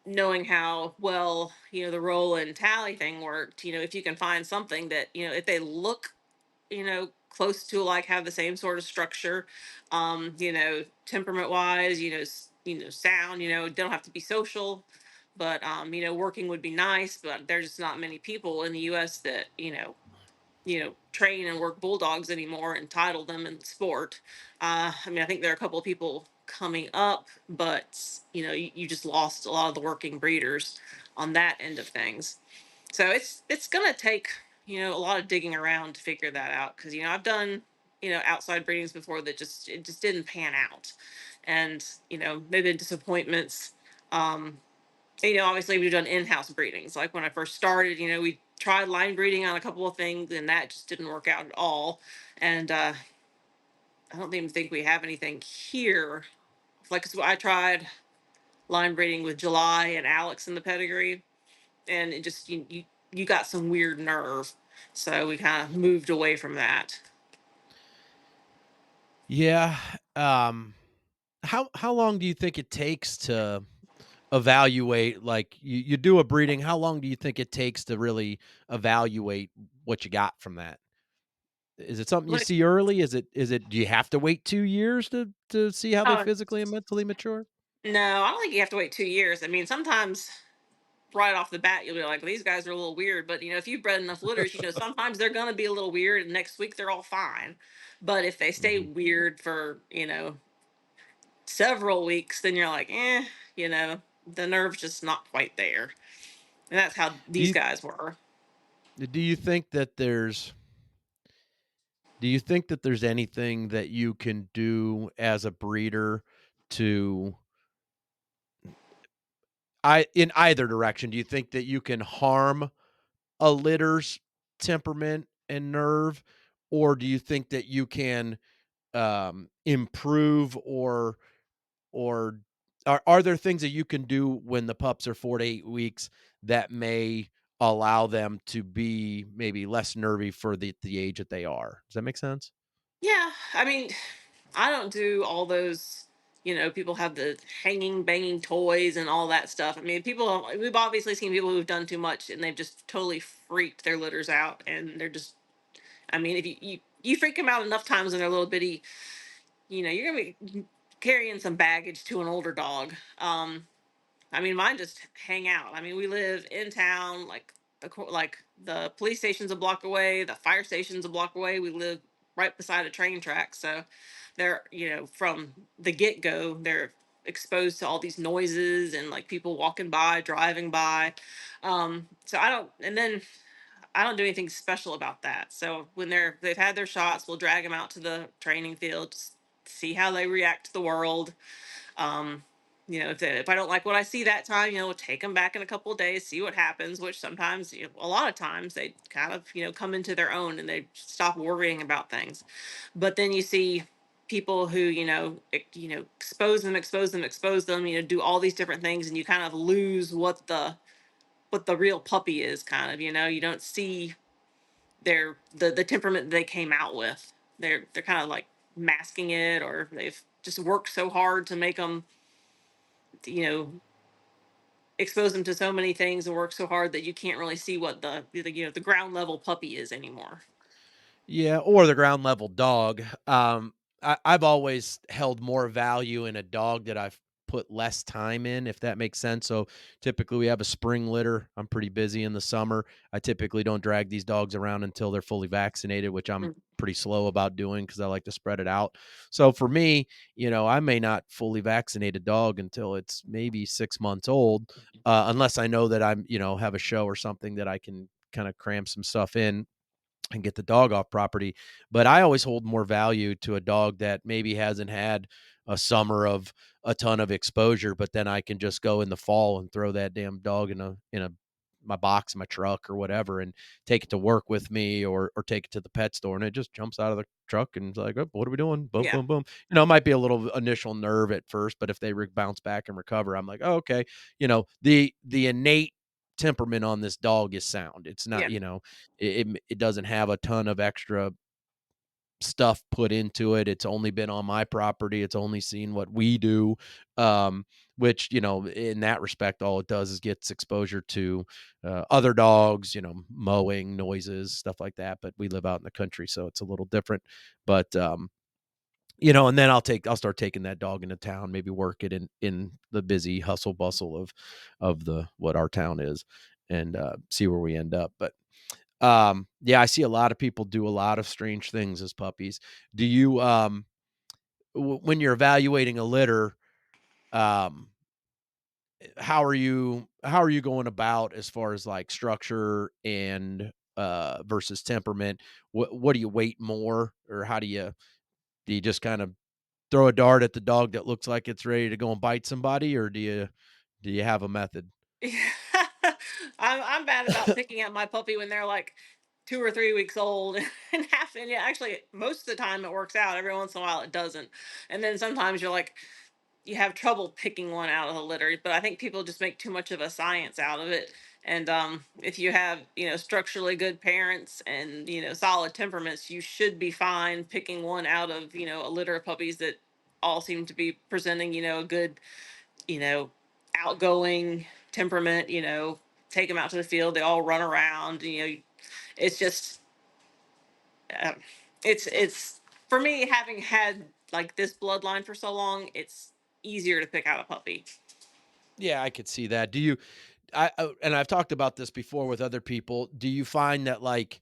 knowing how well, the roll and tally thing worked, if you can find something that, if they look, close to like have the same sort of structure, temperament wise, sound, don't have to be social, but working would be nice, but there's just not many people in the US that, train and work bulldogs anymore and title them in sport. I mean, I think there are a couple of people coming up, but you just lost a lot of the working breeders on that end of things. So it's gonna take a lot of digging around to figure that out, because I've done outside breedings before that just didn't pan out, and they've been disappointments. Um, Obviously we've done in-house breedings. Like when I first started, we tried line breeding on a couple of things, and that just didn't work out at all. And I don't even think we have anything here. Like 'cause I tried line breeding with July and Alex in the pedigree, and it just you got some weird nerve, so we kind of moved away from that. Yeah. Um, how long do you think it takes to evaluate, like, you do a breeding, how long do you think it takes to really evaluate what you got from that? Is it something you Like, see early? Is it do you have to wait 2 years to see how they oh physically and mentally mature? no, I don't think you have to wait 2 years. I mean, sometimes right off the bat you'll be like, these guys are a little weird, but if you've bred enough litters, sometimes they're going to be a little weird, and next week they're all fine. But if they stay Mhm. weird for several weeks, then you're like, the nerve's just not quite there. And that's how Do these you guys were. do you think that there's anything that you can do as a breeder to in either direction? Do you think that you can harm a litter's temperament and nerve, or do you think that you can, improve, or are there things that you can do when the pups are 4 to 8 weeks that may allow them to be maybe less nervy for the age that they are? Does that make sense? Yeah, I mean, I don't do all those. People have the hanging, banging toys and all that stuff. I mean, we've obviously seen people who've done too much and they've just totally freaked their litters out, and they're just. I mean, if you freak them out enough times and they're little bitty, you're gonna be carrying some baggage to an older dog. I mean, mine just hang out. I mean, we live in town, like the police station's a block away, the fire station's a block away. We live right beside a train track, so they're from the get go they're exposed to all these noises and like people walking by, driving by. So I don't do anything special about that. So when they've had their shots, we'll drag them out to the training field, just see how they react to the world. um, if I don't like what I see that time, we'll take them back in a couple of days, see what happens. Which sometimes, a lot of times, they kind of come into their own and they stop worrying about things. But then you see people who expose them, do all these different things, and you kind of lose what the real puppy is. Kind of, you don't see the temperament they came out with. They're kind of like masking it, or they've just worked so hard to make them you know expose them to so many things and work so hard that you can't really see what the ground level puppy is anymore. Yeah, or the ground level dog. I've always held more value in a dog that I've put less time in, if that makes sense. So typically we have a spring litter. I'm pretty busy in the summer. I typically don't drag these dogs around until they're fully vaccinated, which I'm Mm. pretty slow about doing because I like to spread it out. So for me, I may not fully vaccinate a dog until it's maybe 6 months old, unless I know that have a show or something that I can kind of cram some stuff in and get the dog off property. But I always hold more value to a dog that maybe hasn't had a summer of a ton of exposure, but then I can just go in the fall and throw that damn dog in a my box in my truck or whatever and take it to work with me or take it to the pet store, and it just jumps out of the truck and it's like, "Oh, what are we doing?" Boom, Yeah. boom, boom. It might be a little initial nerve at first, but if they bounce back and recover, I'm like, "Oh, okay." The innate temperament on this dog is sound. It's not, Yeah. it doesn't have a ton of extra stuff put into it. It's only been on my property. It's only seen what we do. Which, in that respect, all it does is gets exposure to other dogs, mowing noises, stuff like that. But we live out in the country, so it's a little different. But and then I'll start taking that dog into town, maybe work it in the busy hustle bustle of the what our town is, and see where we end up. But yeah, I see a lot of people do a lot of strange things as puppies. Do you, when you're evaluating a litter, um, how are you going about as far as like structure and versus temperament? What do you weight more, or do you just kind of throw a dart at the dog that looks like it's ready to go and bite somebody, or do you have a method? Yeah. I'm bad about picking out my puppy when they're like 2 or 3 weeks old and half and yeah, actually most of the time it works out. Every once in a while it doesn't. And then sometimes you're like you have trouble picking one out of the litter. But I think people just make too much of a science out of it. And if you have, structurally good parents and, solid temperaments, you should be fine picking one out of, a litter of puppies that all seem to be presenting, a good, you know, outgoing temperament, take them out to the field, they all run around, it's just, um, it's for me, having had like this bloodline for so long, it's easier to pick out a puppy. Yeah, I could see that. And I've talked about this before with other people. Do you find that, like,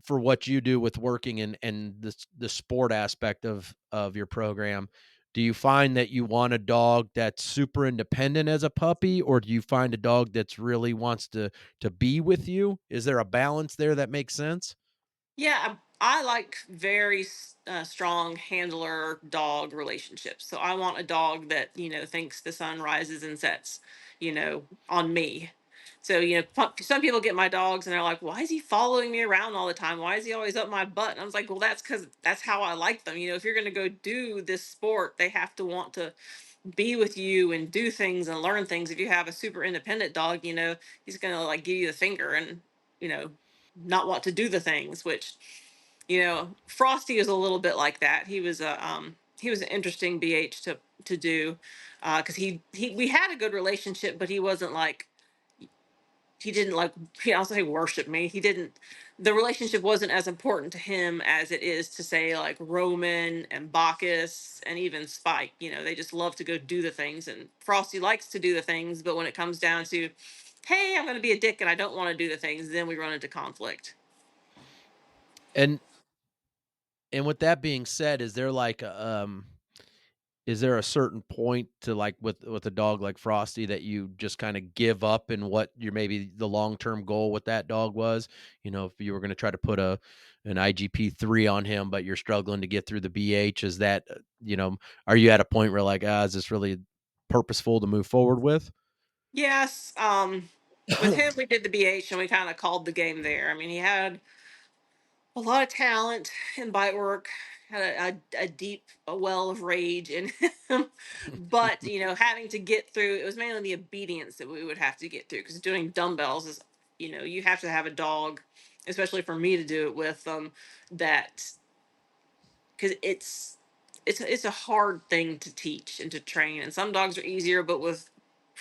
for what you do with working and the sport aspect of your program, do you find that you want a dog that's super independent as a puppy, or do you find a dog that's really wants to be with you? Is there a balance there that makes sense? Yeah, I like very strong handler dog relationships. So I want a dog that, thinks the sun rises and sets, on me. So, some people get my dogs and they're like, why is he following me around all the time? Why is he always up my butt? And I was like, well, that's because that's how I like them. If you're going to go do this sport, they have to want to be with you and do things and learn things. If you have a super independent dog, he's going to like give you the finger and, you know, not want to do the things, which Frosty is a little bit like that. He was an interesting BH to do because he we had a good relationship, but he wasn't like he didn't like he also say worship me. He didn't the relationship wasn't as important to him as it is to say like Roman and Bacchus and even Spike. They just love to go do the things, and Frosty likes to do the things, but when it comes down to, hey, I'm going to be a dick and I don't want to do the things, then we run into conflict. And with that being said, is there a certain point to, like, with a dog like Frosty, that you just kinda give up and what your maybe the long-term goal with that dog was? If you were gonna try to put an IGP-3 on him, but you're struggling to get through the BH, is that, are you at a point where, like, is this really purposeful to move forward with? Yes. With him, we did the BH and we kind of called the game there. I mean, he had a lot of talent in bite work, had a deep well of rage in him. But, having to get through, it was mainly the obedience that we would have to get through because doing dumbbells is, you have to have a dog, especially for me to do it with that because it's a hard thing to teach and to train. And some dogs are easier, but with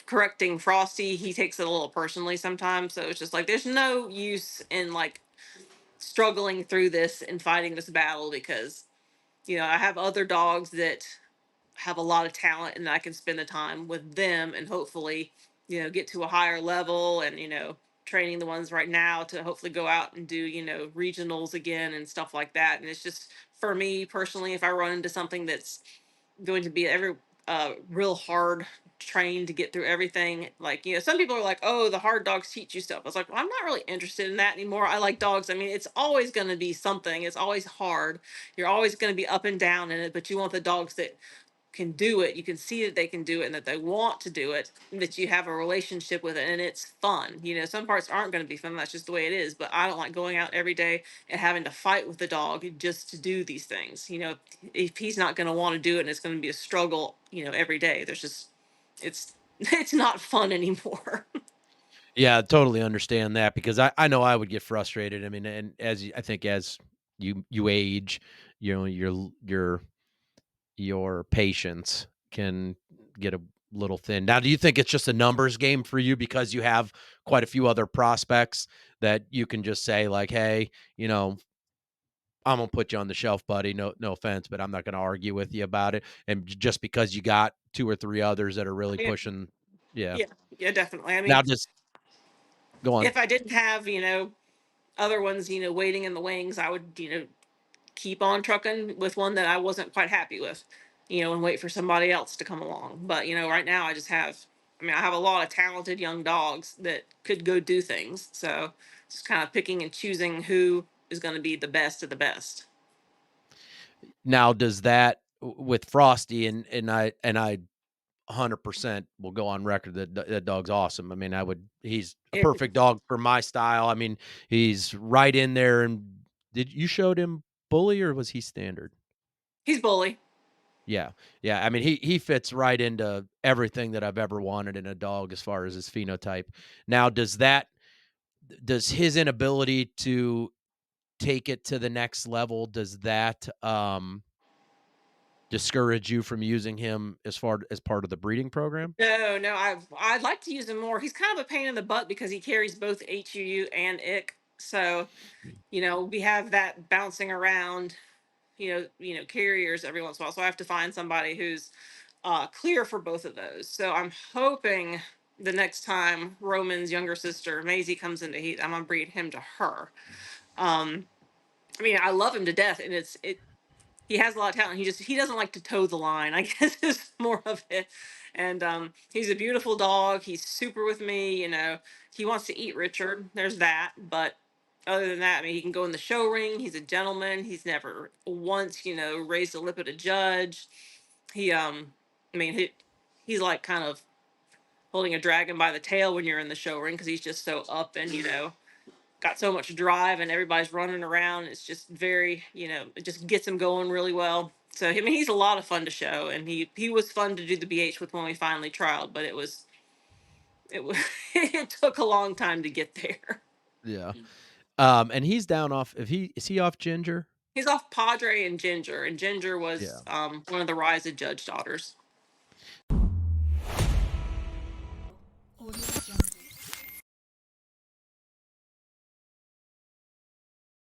correcting Frosty, he takes it a little personally sometimes. So it's just like there's no use in like struggling through this and fighting this battle because I have other dogs that have a lot of talent and I can spend the time with them and hopefully get to a higher level and training the ones right now to hopefully go out and do regionals again and stuff like that. And it's just for me personally, if I run into something that's going to be every real hard train to get through everything. Like, some people are like, oh, the hard dogs teach you stuff. I was like, well, I'm not really interested in that anymore. I like dogs. I mean, it's always going to be something. It's always hard. You're always going to be up and down in it, but you want the dogs that can do it, you can see that they can do it and that they want to do it, and that you have a relationship with it and it's fun. Some parts aren't going to be fun. That's just the way it is. But I don't like going out every day and having to fight with the dog just to do these things. If he's not going to want to do it and it's going to be a struggle, every day, it's, it's not fun anymore. Yeah, totally understand that because I know I would get frustrated. I mean, and I think as you age, your patience can get a little thin. Now, do you think it's just a numbers game for you because you have quite a few other prospects that you can just say like, "Hey, I'm gonna put you on the shelf, buddy. No offense, but I'm not gonna argue with you about it." And just because you got 2 or 3 others that are really Yeah, pushing. Yeah. yeah, yeah, definitely. I Now mean, just go on. if I didn't have, other ones, waiting in the wings, I would, keep on trucking with one that I wasn't quite happy with, and wait for somebody else to come along. But, right now I have a lot of talented young dogs that could go do things. So just kind of picking and choosing who is going to be the best of the best. Now does that with Frosty and I 100% will go on record that that dog's awesome. I mean, he's a It, perfect dog for my style. I mean, he's right in there. And did you showed him bully or was he standard? he's bully. Yeah. Yeah. I mean, he fits right into everything that I've ever wanted in a dog as far as his phenotype. Now, does his inability to take it to the next level, does that discourage you from using him as far as part of the breeding program? No, no, I'd like to use him more. He's kind of a pain in the butt because he carries both HUU and ick. So, we have that bouncing around, carriers every once in a while. So I have to find somebody who's clear for both of those. So I'm hoping the next time Roman's younger sister Maisie comes into heat, I'm gonna breed him to her. Um, I love him to death, and he has a lot of talent. He doesn't like to toe the line, I guess is more of it. And he's a beautiful dog. He's super with me. He wants to eat Richard. There's that, but other than that, he can go in the show ring. He's a gentleman. He's never once, raised a lip at a judge. He I mean he he's like kind of holding a dragon by the tail when you're in the show ring because he's just so up and got so much drive and everybody's running around. It's just very, it just gets him going really well. So he's a lot of fun to show, and he was fun to do the BH with when we finally trialed, but it was it took a long time to get there. Yeah. And he's down off if he is he off Ginger? He's off Padre and Ginger Yeah. was one of the Rise of Judge daughters.